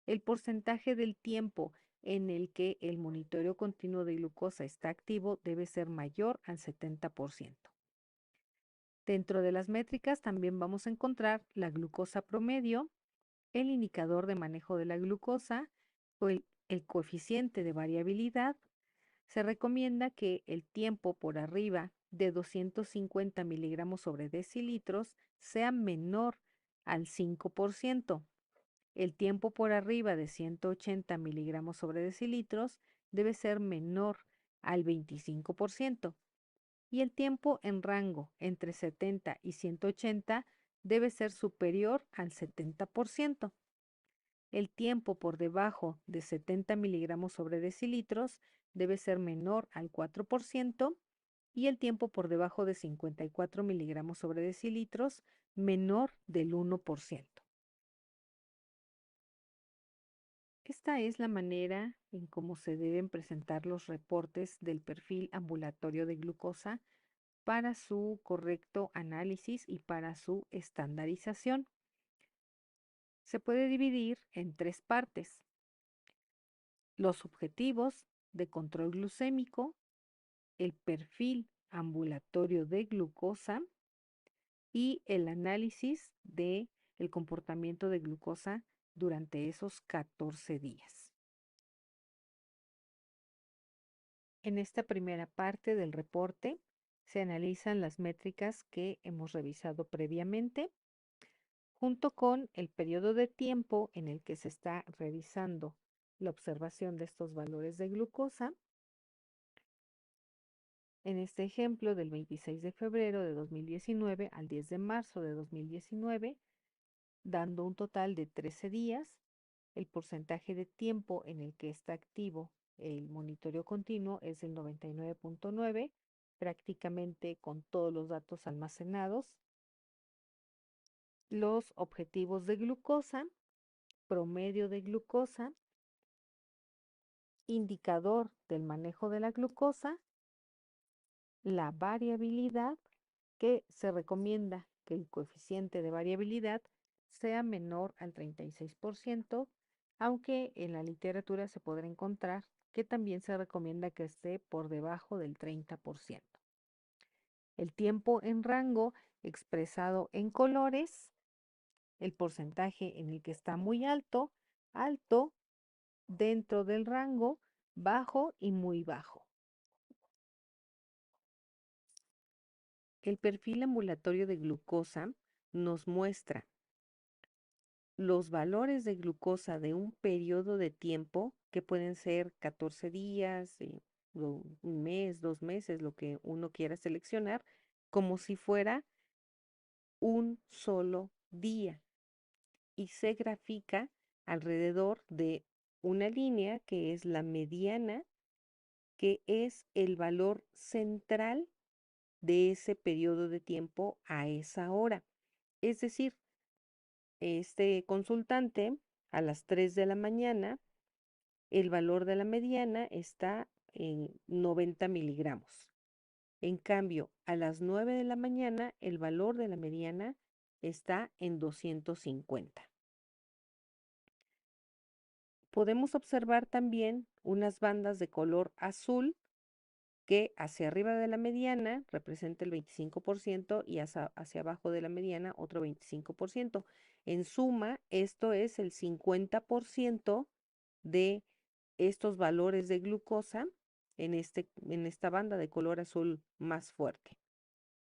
El porcentaje del tiempo en el que el monitoreo continuo de glucosa está activo debe ser mayor al 70%. Dentro de las métricas también vamos a encontrar la glucosa promedio, el indicador de manejo de la glucosa o el coeficiente de variabilidad. Se recomienda que el tiempo por arriba de 250 miligramos sobre decilitros sea menor al 5%. El tiempo por arriba de 180 miligramos sobre decilitros debe ser menor al 25%. Y el tiempo en rango entre 70 y 180 debe ser superior al 70%. El tiempo por debajo de 70 miligramos sobre decilitros debe ser menor al 4% y el tiempo por debajo de 54 miligramos sobre decilitros menor del 1%. Esta es la manera en cómo se deben presentar los reportes del perfil ambulatorio de glucosa para su correcto análisis y para su estandarización. Se puede dividir en tres partes: los objetivos de control glucémico, el perfil ambulatorio de glucosa y el análisis de el comportamiento de glucosa durante esos 14 días. En esta primera parte del reporte se analizan las métricas que hemos revisado previamente, junto con el periodo de tiempo en el que se está revisando la observación de estos valores de glucosa. En este ejemplo, del 26 de febrero de 2019 al 10 de marzo de 2019, dando un total de 13 días, el porcentaje de tiempo en el que está activo el monitoreo continuo es del 99.9, prácticamente con todos los datos almacenados. Los objetivos de glucosa, promedio de glucosa, indicador del manejo de la glucosa, la variabilidad, que se recomienda que el coeficiente de variabilidad sea menor al 36%, aunque en la literatura se podrá encontrar que también se recomienda que esté por debajo del 30%. El tiempo en rango expresado en colores, el porcentaje en el que está muy alto, alto, dentro del rango, bajo y muy bajo. El perfil ambulatorio de glucosa nos muestra los valores de glucosa de un periodo de tiempo, que pueden ser 14 días, un mes, 2 meses, lo que uno quiera seleccionar, como si fuera un solo día. Y se grafica alrededor de una línea que es la mediana, que es el valor central de ese periodo de tiempo a esa hora. Es decir, este consultante a las 3 de la mañana, el valor de la mediana está en 90 miligramos. En cambio, a las 9 de la mañana, el valor de la mediana está en 250. Podemos observar también unas bandas de color azul que hacia arriba de la mediana representa el 25% y hacia abajo de la mediana otro 25%. En suma, esto es el 50% de estos valores de glucosa en esta banda de color azul más fuerte.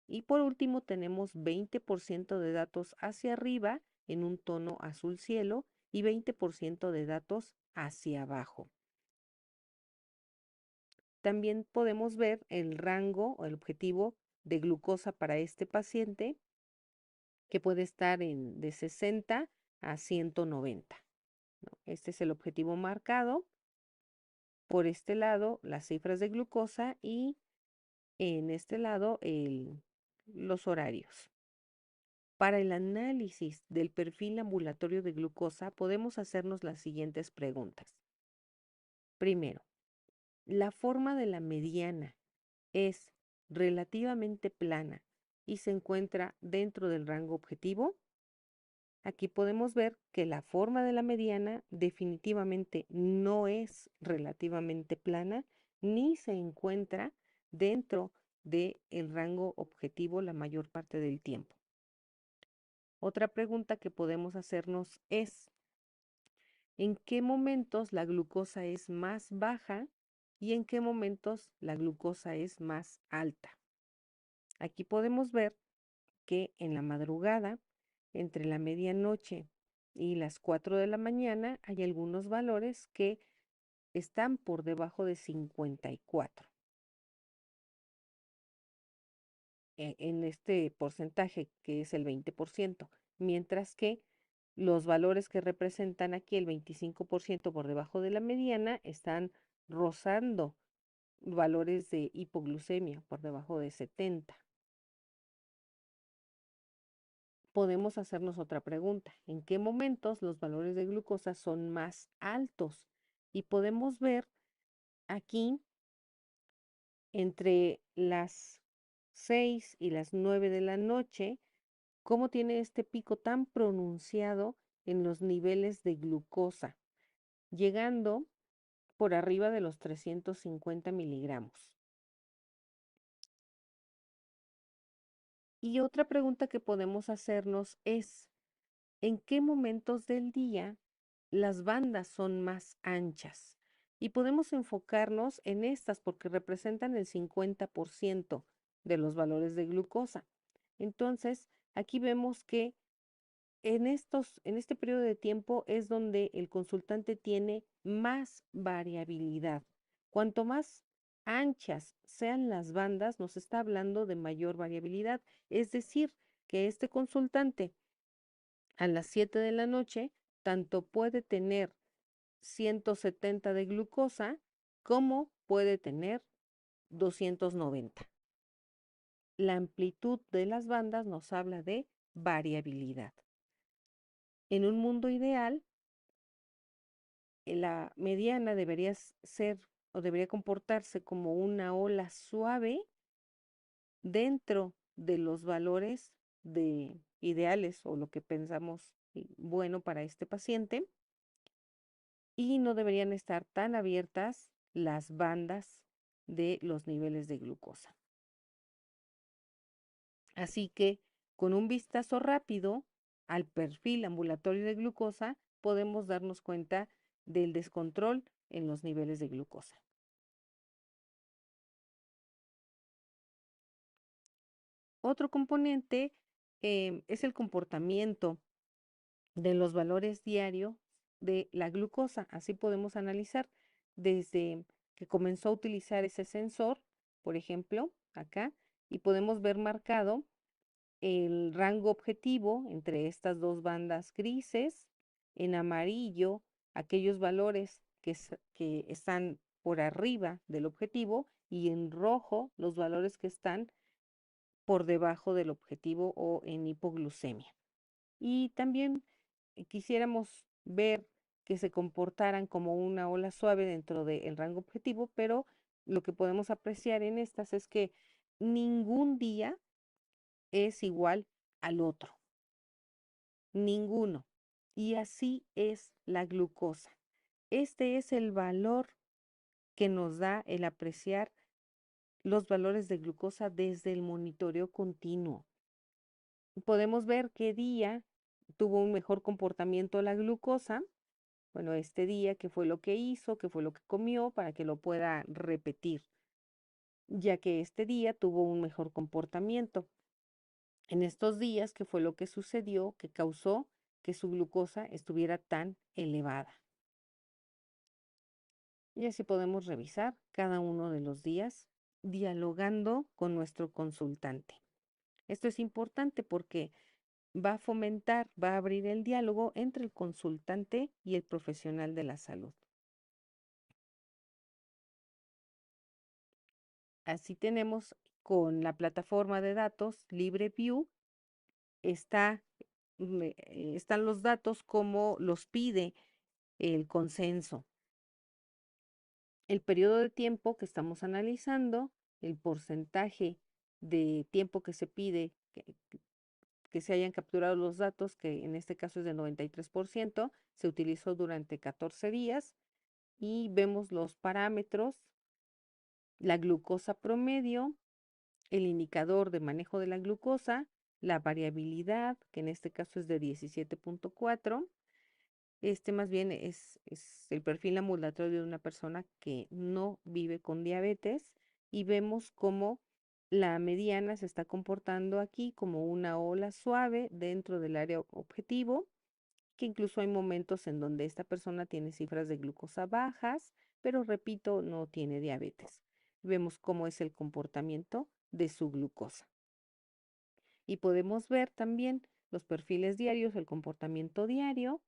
Y por último tenemos 20% de datos hacia arriba en un tono azul cielo y 20% de datos hacia abajo. También podemos ver el rango o el objetivo de glucosa para este paciente, que puede estar de 60 a 190, ¿no? Este es el objetivo marcado. Por este lado, las cifras de glucosa y en este lado, los horarios. Para el análisis del perfil ambulatorio de glucosa, podemos hacernos las siguientes preguntas. Primero, ¿la forma de la mediana es relativamente plana y se encuentra dentro del rango objetivo? Aquí podemos ver que la forma de la mediana definitivamente no es relativamente plana ni se encuentra dentro del rango objetivo la mayor parte del tiempo. Otra pregunta que podemos hacernos es, ¿en qué momentos la glucosa es más baja y en qué momentos la glucosa es más alta? Aquí podemos ver que en la madrugada, entre la medianoche y las 4 de la mañana, hay algunos valores que están por debajo de 54 en este porcentaje que es el 20%, mientras que los valores que representan aquí el 25% por debajo de la mediana están rozando valores de hipoglucemia por debajo de 70. Podemos hacernos otra pregunta. ¿En qué momentos los valores de glucosa son más altos? Y podemos ver aquí entre las 6 y las 9 de la noche cómo tiene este pico tan pronunciado en los niveles de glucosa, llegando por arriba de los 350 miligramos. Y otra pregunta que podemos hacernos es, ¿en qué momentos del día las bandas son más anchas? Y podemos enfocarnos en estas porque representan el 50% de los valores de glucosa. Entonces, aquí vemos que en este periodo de tiempo es donde el consultante tiene más variabilidad. Cuanto más anchas sean las bandas, nos está hablando de mayor variabilidad. Es decir, que este consultante a las 7 de la noche tanto puede tener 170 de glucosa como puede tener 290. La amplitud de las bandas nos habla de variabilidad. En un mundo ideal, la mediana debería ser o debería comportarse como una ola suave dentro de los valores de ideales o lo que pensamos bueno para este paciente y no deberían estar tan abiertas las bandas de los niveles de glucosa. Así que con un vistazo rápido al perfil ambulatorio de glucosa podemos darnos cuenta del descontrol en los niveles de glucosa. Otro componente es el comportamiento de los valores diarios de la glucosa. Así podemos analizar desde que comenzó a utilizar ese sensor, por ejemplo, acá, y podemos ver marcado el rango objetivo entre estas dos bandas grises, en amarillo, aquellos valores que están por arriba del objetivo y en rojo los valores que están por debajo del objetivo o en hipoglucemia. Y también quisiéramos ver que se comportaran como una ola suave dentro del rango objetivo, pero lo que podemos apreciar en estas es que ningún día es igual al otro, ninguno. Y así es la glucosa. Este es el valor que nos da el apreciar los valores de glucosa desde el monitoreo continuo. Podemos ver qué día tuvo un mejor comportamiento la glucosa. Bueno, este día, qué fue lo que hizo, qué fue lo que comió para que lo pueda repetir, ya que este día tuvo un mejor comportamiento. En estos días, qué fue lo que sucedió que causó que su glucosa estuviera tan elevada. Y así podemos revisar cada uno de los días dialogando con nuestro consultante. Esto es importante porque va a fomentar, va a abrir el diálogo entre el consultante y el profesional de la salud. Así tenemos con la plataforma de datos LibreView, está, están los datos como los pide el consenso, el periodo de tiempo que estamos analizando, el porcentaje de tiempo que se pide que se hayan capturado los datos, que en este caso es de 93%, se utilizó durante 14 días y vemos los parámetros, la glucosa promedio, el indicador de manejo de la glucosa, la variabilidad, que en este caso es de 17.4. Este más bien es el perfil ambulatorio de una persona que no vive con diabetes y vemos cómo la mediana se está comportando aquí como una ola suave dentro del área objetivo, que incluso hay momentos en donde esta persona tiene cifras de glucosa bajas, pero repito, no tiene diabetes. Vemos cómo es el comportamiento de su glucosa. Y podemos ver también los perfiles diarios, el comportamiento diario,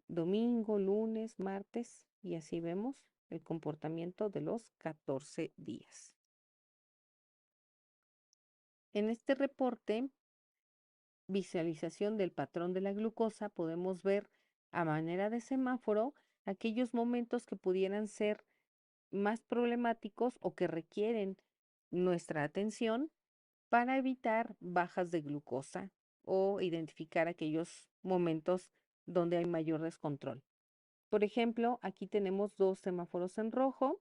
domingo, lunes, martes, y así vemos el comportamiento de los 14 días. En este reporte, visualización del patrón de la glucosa, podemos ver a manera de semáforo aquellos momentos que pudieran ser más problemáticos o que requieren nuestra atención para evitar bajas de glucosa o identificar aquellos momentos donde hay mayor descontrol. Por ejemplo, aquí tenemos dos semáforos en rojo,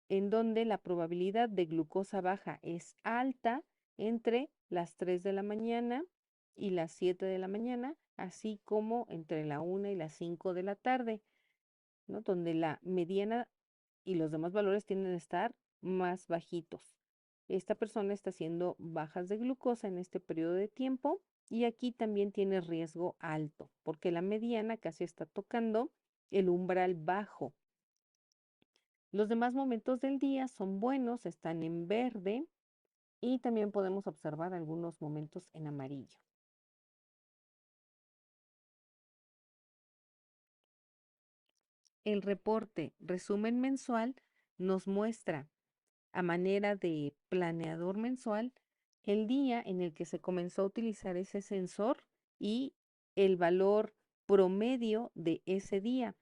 en donde la probabilidad de glucosa baja es alta entre las 3 de la mañana y las 7 de la mañana, así como entre la 1 y las 5 de la tarde, ¿no? Donde la mediana y los demás valores tienden a estar más bajitos. Esta persona está haciendo bajas de glucosa en este periodo de tiempo y aquí también tiene riesgo alto, porque la mediana casi está tocando el umbral bajo. Los demás momentos del día son buenos, están en verde y también podemos observar algunos momentos en amarillo. El reporte resumen mensual nos muestra a manera de planeador mensual el día en el que se comenzó a utilizar ese sensor y el valor promedio de ese día.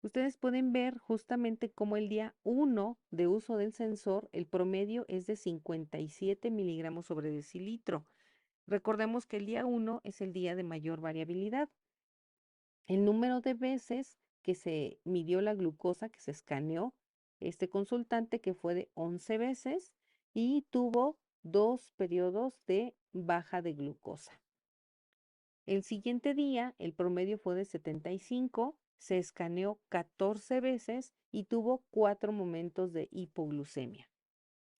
Ustedes pueden ver justamente cómo el día 1 de uso del sensor, el promedio es de 57 miligramos sobre decilitro. Recordemos que el día 1 es el día de mayor variabilidad. El número de veces que se midió la glucosa, que se escaneó este consultante, que fue de 11 veces y tuvo 2 periodos de baja de glucosa. El siguiente día, el promedio fue de 75, se escaneó 14 veces y tuvo 4 momentos de hipoglucemia.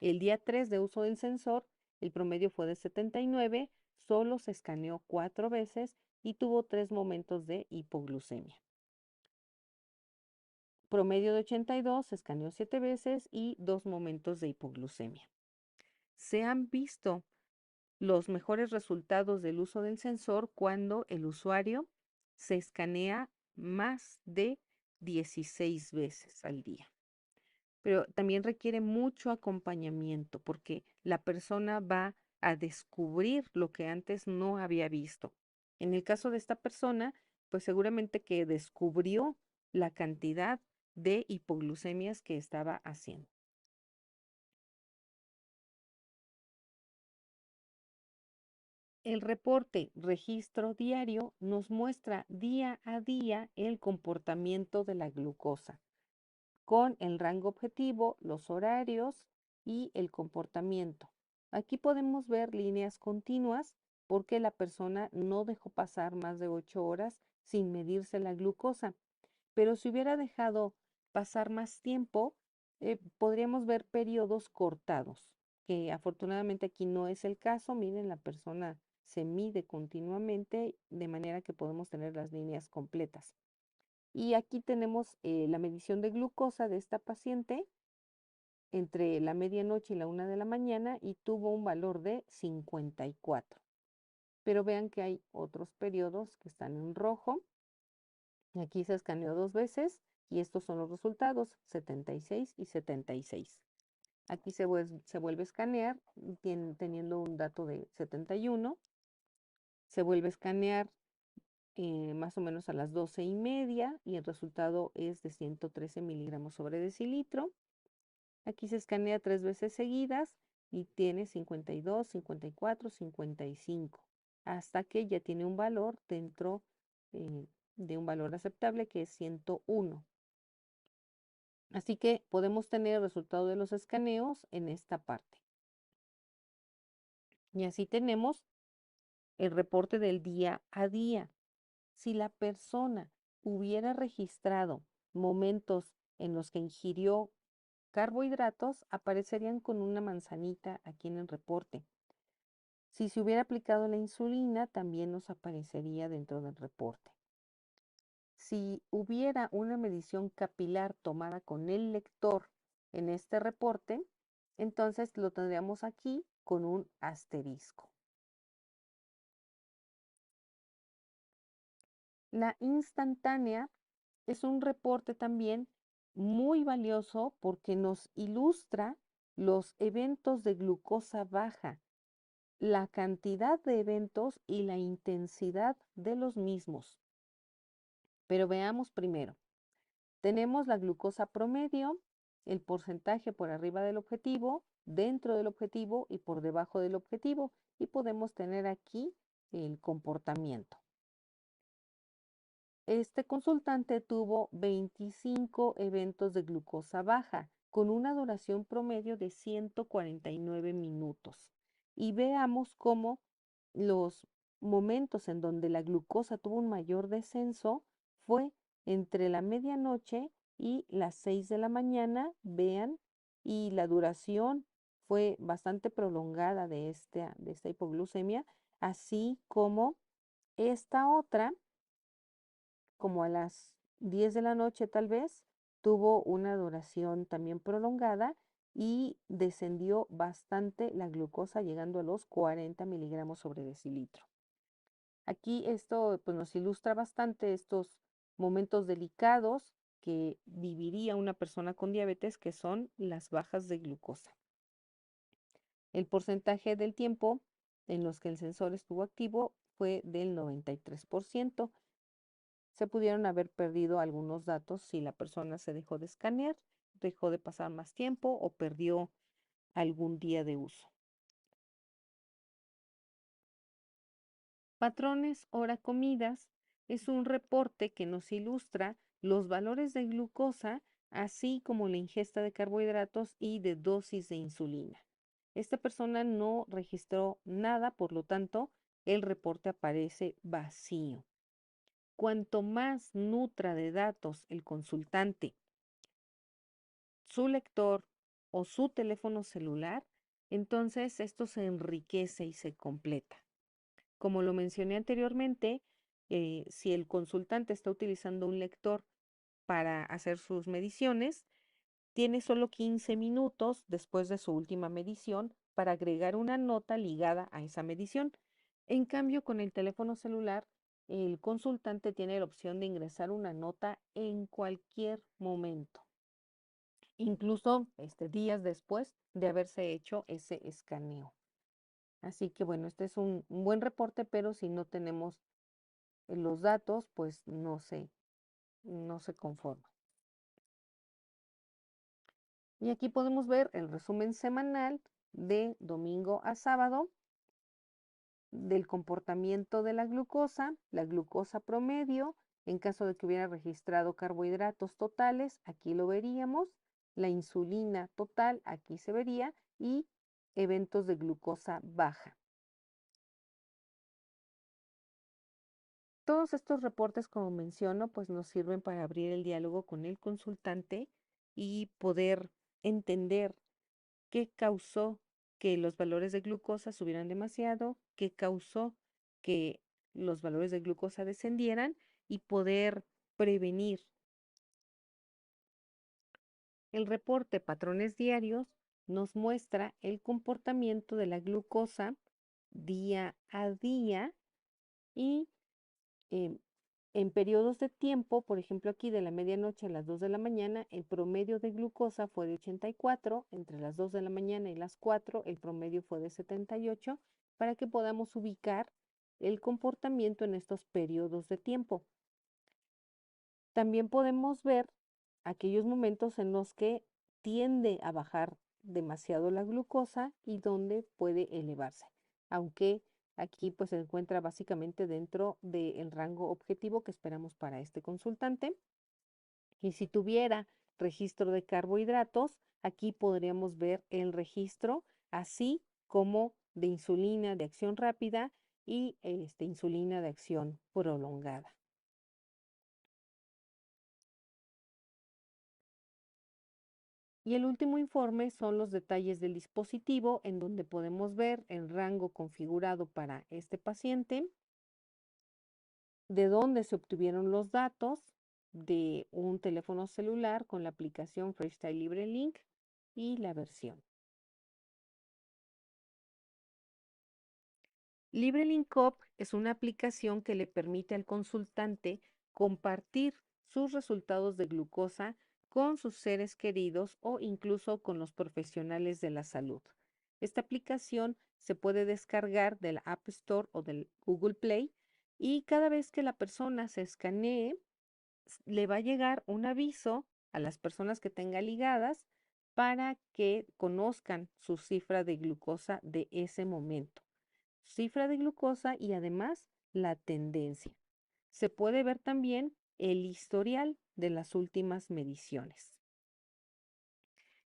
El día 3 de uso del sensor, el promedio fue de 79, solo se escaneó 4 veces y tuvo 3 momentos de hipoglucemia. Promedio de 82, se escaneó 7 veces y 2 momentos de hipoglucemia. Se han visto los mejores resultados del uso del sensor cuando el usuario se escanea más de 16 veces al día. Pero también requiere mucho acompañamiento porque la persona va a descubrir lo que antes no había visto. En el caso de esta persona, pues seguramente que descubrió la cantidad de hipoglucemias que estaba haciendo. El reporte registro diario nos muestra día a día el comportamiento de la glucosa, con el rango objetivo, los horarios y el comportamiento. Aquí podemos ver líneas continuas porque la persona no dejó pasar más de 8 horas sin medirse la glucosa. Pero si hubiera dejado pasar más tiempo, podríamos ver periodos cortados, que afortunadamente aquí no es el caso. Miren, la persona se mide continuamente de manera que podemos tener las líneas completas. Y aquí tenemos la medición de glucosa de esta paciente entre la medianoche y la 1 de la mañana y tuvo un valor de 54. Pero vean que hay otros periodos que están en rojo. Aquí se escaneó 2 veces y estos son los resultados, 76 y 76. Aquí se vuelve a escanear teniendo un dato de 71. Se vuelve a escanear más o menos a las 12:30 y el resultado es de 113 miligramos sobre decilitro. Aquí se escanea 3 veces seguidas y tiene 52, 54, 55. hasta que ya tiene un valor dentro de un valor aceptable que es 101. Así que podemos tener el resultado de los escaneos en esta parte. Y así tenemos el reporte del día a día. Si la persona hubiera registrado momentos en los que ingirió carbohidratos, aparecerían con una manzanita aquí en el reporte. Si se hubiera aplicado la insulina, también nos aparecería dentro del reporte. Si hubiera una medición capilar tomada con el lector en este reporte, entonces lo tendríamos aquí con un asterisco. La instantánea es un reporte también muy valioso porque nos ilustra los eventos de glucosa baja, la cantidad de eventos y la intensidad de los mismos. Pero veamos primero. Tenemos la glucosa promedio, el porcentaje por arriba del objetivo, dentro del objetivo y por debajo del objetivo. Y podemos tener aquí el comportamiento. Este consultante tuvo 25 eventos de glucosa baja con una duración promedio de 149 minutos. Y veamos cómo los momentos en donde la glucosa tuvo un mayor descenso fue entre la medianoche y las 6 de la mañana, vean, y la duración fue bastante prolongada de esta hipoglucemia, así como esta otra como a las 10 de la noche tal vez, tuvo una duración también prolongada y descendió bastante la glucosa llegando a los 40 miligramos sobre decilitro. Aquí esto pues, nos ilustra bastante estos momentos delicados que viviría una persona con diabetes, que son las bajas de glucosa. El porcentaje del tiempo en los que el sensor estuvo activo fue del 93%. Se pudieron haber perdido algunos datos si la persona se dejó de escanear, dejó de pasar más tiempo o perdió algún día de uso. Patrones hora comidas es un reporte que nos ilustra los valores de glucosa, así como la ingesta de carbohidratos y de dosis de insulina. Esta persona no registró nada, por lo tanto, el reporte aparece vacío. Cuanto más nutra de datos el consultante, su lector o su teléfono celular, entonces esto se enriquece y se completa. Como lo mencioné anteriormente, si el consultante está utilizando un lector para hacer sus mediciones, tiene solo 15 minutos después de su última medición para agregar una nota ligada a esa medición. En cambio, con el teléfono celular, el consultante tiene la opción de ingresar una nota en cualquier momento, incluso días después de haberse hecho ese escaneo. Así que bueno, este es un buen reporte, pero si no tenemos los datos, pues no se conforma. Y aquí podemos ver el resumen semanal de domingo a sábado del comportamiento de la glucosa promedio, en caso de que hubiera registrado carbohidratos totales, aquí lo veríamos, la insulina total, aquí se vería, y eventos de glucosa baja. Todos estos reportes, como menciono, pues nos sirven para abrir el diálogo con el consultante y poder entender qué causó que los valores de glucosa subieran demasiado, qué causó que los valores de glucosa descendieran y poder prevenir. El reporte Patrones Diarios nos muestra el comportamiento de la glucosa día a día y eh, en periodos de tiempo, por ejemplo aquí de la medianoche a las 2 de la mañana, el promedio de glucosa fue de 84, entre las 2 de la mañana y las 4 el promedio fue de 78, para que podamos ubicar el comportamiento en estos periodos de tiempo. También podemos ver aquellos momentos en los que tiende a bajar demasiado la glucosa y donde puede elevarse, aunque Aquí pues se encuentra básicamente dentro del rango objetivo que esperamos para este consultante. Y si tuviera registro de carbohidratos, aquí podríamos ver el registro, así como de insulina de acción rápida y insulina de acción prolongada. Y el último informe son los detalles del dispositivo, en donde podemos ver el rango configurado para este paciente, de dónde se obtuvieron los datos de un teléfono celular con la aplicación Freestyle Libre Link y la versión. LibreLink Up es una aplicación que le permite al consultante compartir sus resultados de glucosa con sus seres queridos o incluso con los profesionales de la salud. Esta aplicación se puede descargar del App Store o del Google Play y cada vez que la persona se escanee, le va a llegar un aviso a las personas que tenga ligadas para que conozcan su cifra de glucosa de ese momento. Cifra de glucosa y además la tendencia. Se puede ver también el historial de las últimas mediciones.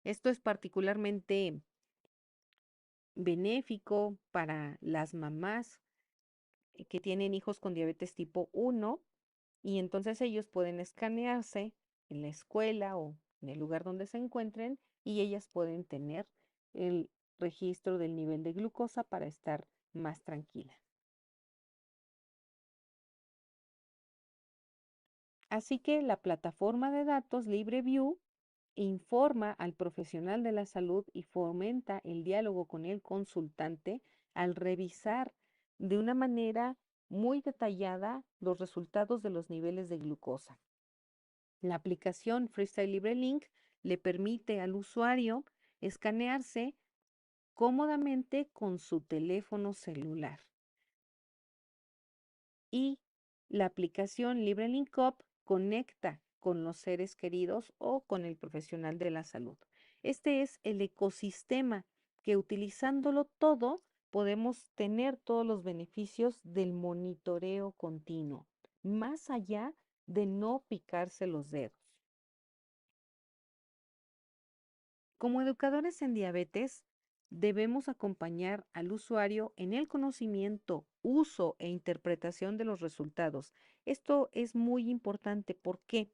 Esto es particularmente benéfico para las mamás que tienen hijos con diabetes tipo 1 y entonces ellos pueden escanearse en la escuela o en el lugar donde se encuentren y ellas pueden tener el registro del nivel de glucosa para estar más tranquilas. Así que la plataforma de datos LibreView informa al profesional de la salud y fomenta el diálogo con el consultante al revisar de una manera muy detallada los resultados de los niveles de glucosa. La aplicación Freestyle Libre Link le permite al usuario escanearse cómodamente con su teléfono celular. Y la aplicación LibreLink Up conecta con los seres queridos o con el profesional de la salud. Este es el ecosistema que utilizándolo todo podemos tener todos los beneficios del monitoreo continuo, más allá de no picarse los dedos. Como educadores en diabetes, debemos acompañar al usuario en el conocimiento, uso e interpretación de los resultados. Esto es muy importante porque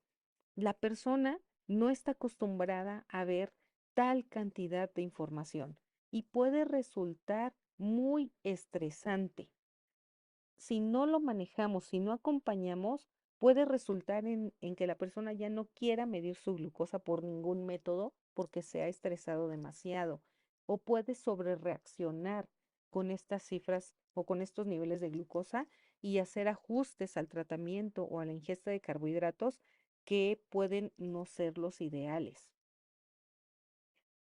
la persona no está acostumbrada a ver tal cantidad de información y puede resultar muy estresante. Si no lo manejamos, si no acompañamos, puede resultar en que la persona ya no quiera medir su glucosa por ningún método porque se ha estresado demasiado o puede sobrereaccionar con estas cifras o con estos niveles de glucosa y hacer ajustes al tratamiento o a la ingesta de carbohidratos que pueden no ser los ideales.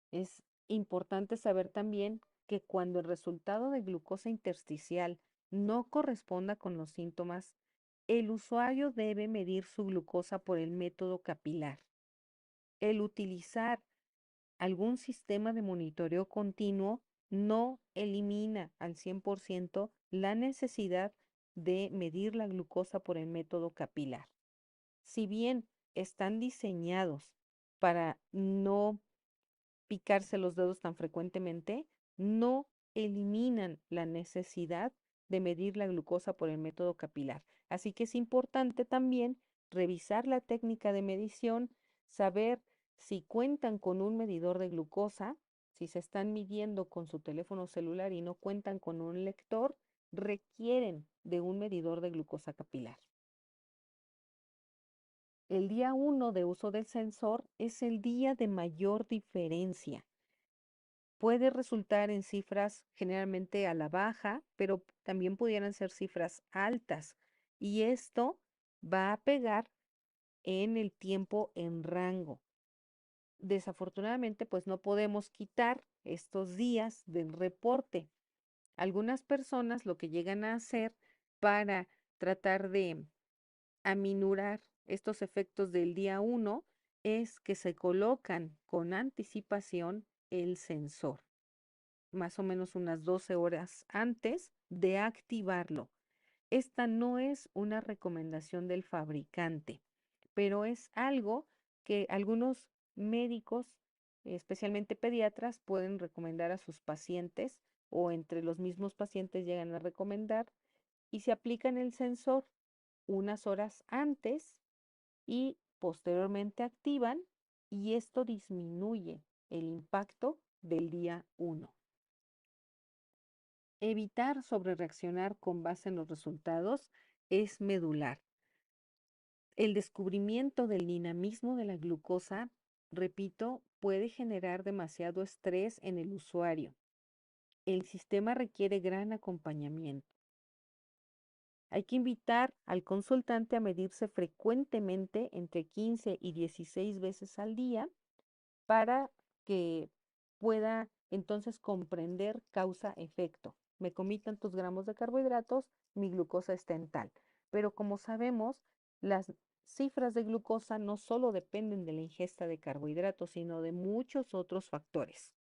Es importante saber también que cuando el resultado de glucosa intersticial no corresponda con los síntomas, el usuario debe medir su glucosa por el método capilar. El utilizar algún sistema de monitoreo continuo no elimina al 100% la necesidad de medir la glucosa por el método capilar. Si bien están diseñados para no picarse los dedos tan frecuentemente, no eliminan la necesidad de medir la glucosa por el método capilar. Así que es importante también revisar la técnica de medición, saber si cuentan con un medidor de glucosa, si se están midiendo con su teléfono celular y no cuentan con un lector, requieren de un medidor de glucosa capilar. El día 1 de uso del sensor es el día de mayor diferencia. Puede resultar en cifras generalmente a la baja, pero también pudieran ser cifras altas. Y esto va a pegar en el tiempo en rango. Desafortunadamente, pues no podemos quitar estos días del reporte. Algunas personas lo que llegan a hacer para tratar de aminorar estos efectos del día 1 es que se colocan con anticipación el sensor. más o menos unas 12 horas antes de activarlo. Esta no es una recomendación del fabricante, pero es algo que algunos médicos, especialmente pediatras, pueden recomendar a sus pacientes o entre los mismos pacientes llegan a recomendar y se aplican el sensor unas horas antes y posteriormente activan y esto disminuye el impacto del día 1. Evitar sobrereaccionar con base en los resultados es medular. El descubrimiento del dinamismo de la glucosa, repito, puede generar demasiado estrés en el usuario. El sistema requiere gran acompañamiento. Hay que invitar al consultante a medirse frecuentemente entre 15 y 16 veces al día para que pueda entonces comprender causa-efecto. Me comí tantos gramos de carbohidratos, mi glucosa está en tal. Pero como sabemos, las cifras de glucosa no solo dependen de la ingesta de carbohidratos, sino de muchos otros factores.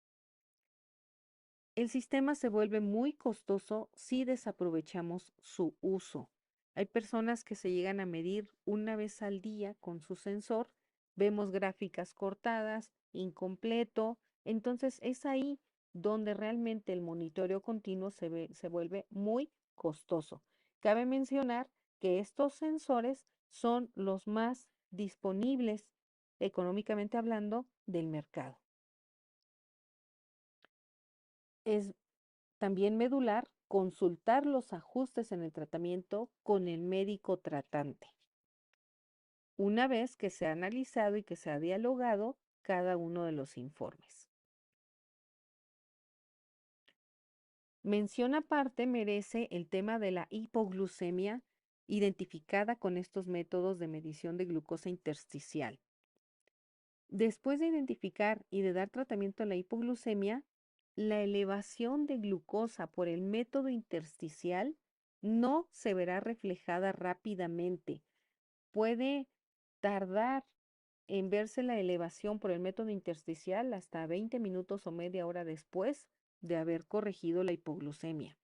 El sistema se vuelve muy costoso si desaprovechamos su uso. Hay personas que se llegan a medir una vez al día con su sensor, vemos gráficas cortadas, incompleto, entonces es ahí donde realmente el monitoreo continuo se vuelve muy costoso. Cabe mencionar que estos sensores son los más disponibles económicamente hablando del mercado. Es también medular, consultar los ajustes en el tratamiento con el médico tratante. Una vez que se ha analizado y que se ha dialogado cada uno de los informes. Mención aparte merece el tema de la hipoglucemia identificada con estos métodos de medición de glucosa intersticial. Después de identificar y de dar tratamiento a la hipoglucemia, la elevación de glucosa por el método intersticial no se verá reflejada rápidamente. Puede tardar en verse la elevación por el método intersticial hasta 20 minutos o media hora después de haber corregido la hipoglucemia.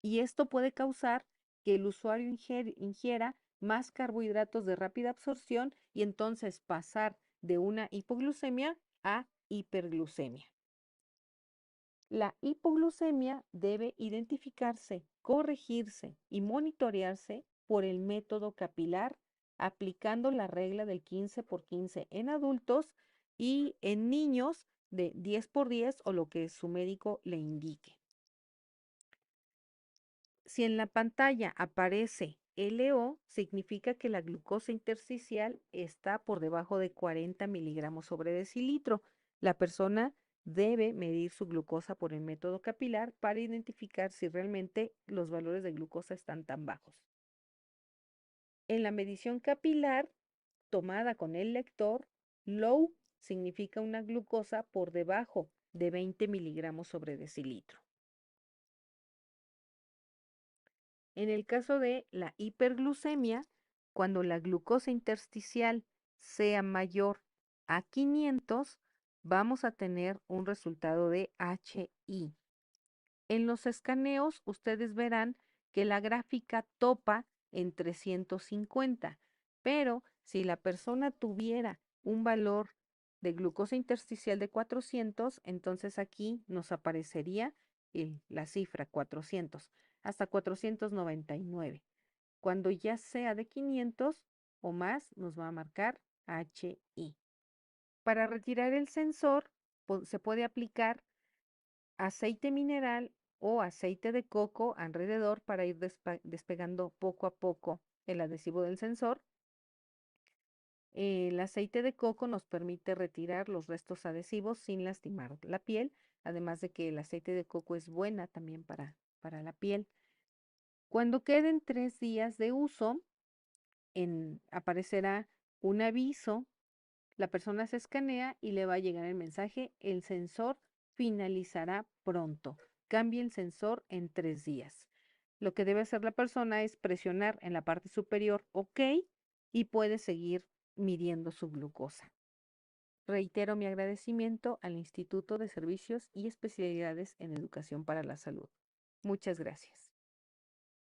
Y esto puede causar que el usuario ingiera más carbohidratos de rápida absorción y entonces pasar de una hipoglucemia a hiperglucemia. La hipoglucemia debe identificarse, corregirse y monitorearse por el método capilar aplicando la regla del 15 por 15 en adultos y en niños de 10 por 10 o lo que su médico le indique. Si en la pantalla aparece LO, significa que la glucosa intersticial está por debajo de 40 miligramos sobre decilitro. La persona debe medir su glucosa por el método capilar para identificar si realmente los valores de glucosa están tan bajos. En la medición capilar tomada con el lector, low significa una glucosa por debajo de 20 miligramos sobre decilitro. En el caso de la hiperglucemia, cuando la glucosa intersticial sea mayor a 500, vamos a tener un resultado de HI. En los escaneos, ustedes verán que la gráfica topa en 350, pero si la persona tuviera un valor de glucosa intersticial de 400, entonces aquí nos aparecería la cifra 400 hasta 499. Cuando ya sea de 500 o más, nos va a marcar HI. Para retirar el sensor, se puede aplicar aceite mineral o aceite de coco alrededor para ir despegando poco a poco el adhesivo del sensor. El aceite de coco nos permite retirar los restos adhesivos sin lastimar la piel, además de que el aceite de coco es buena también para la piel. Cuando queden 3 días de uso, aparecerá un aviso, la persona se escanea y le va a llegar el mensaje, el sensor finalizará pronto. Cambie el sensor en 3 días. Lo que debe hacer la persona es presionar en la parte superior OK y puede seguir midiendo su glucosa. Reitero mi agradecimiento al Instituto de Servicios y Especialidades en Educación para la Salud. Muchas gracias.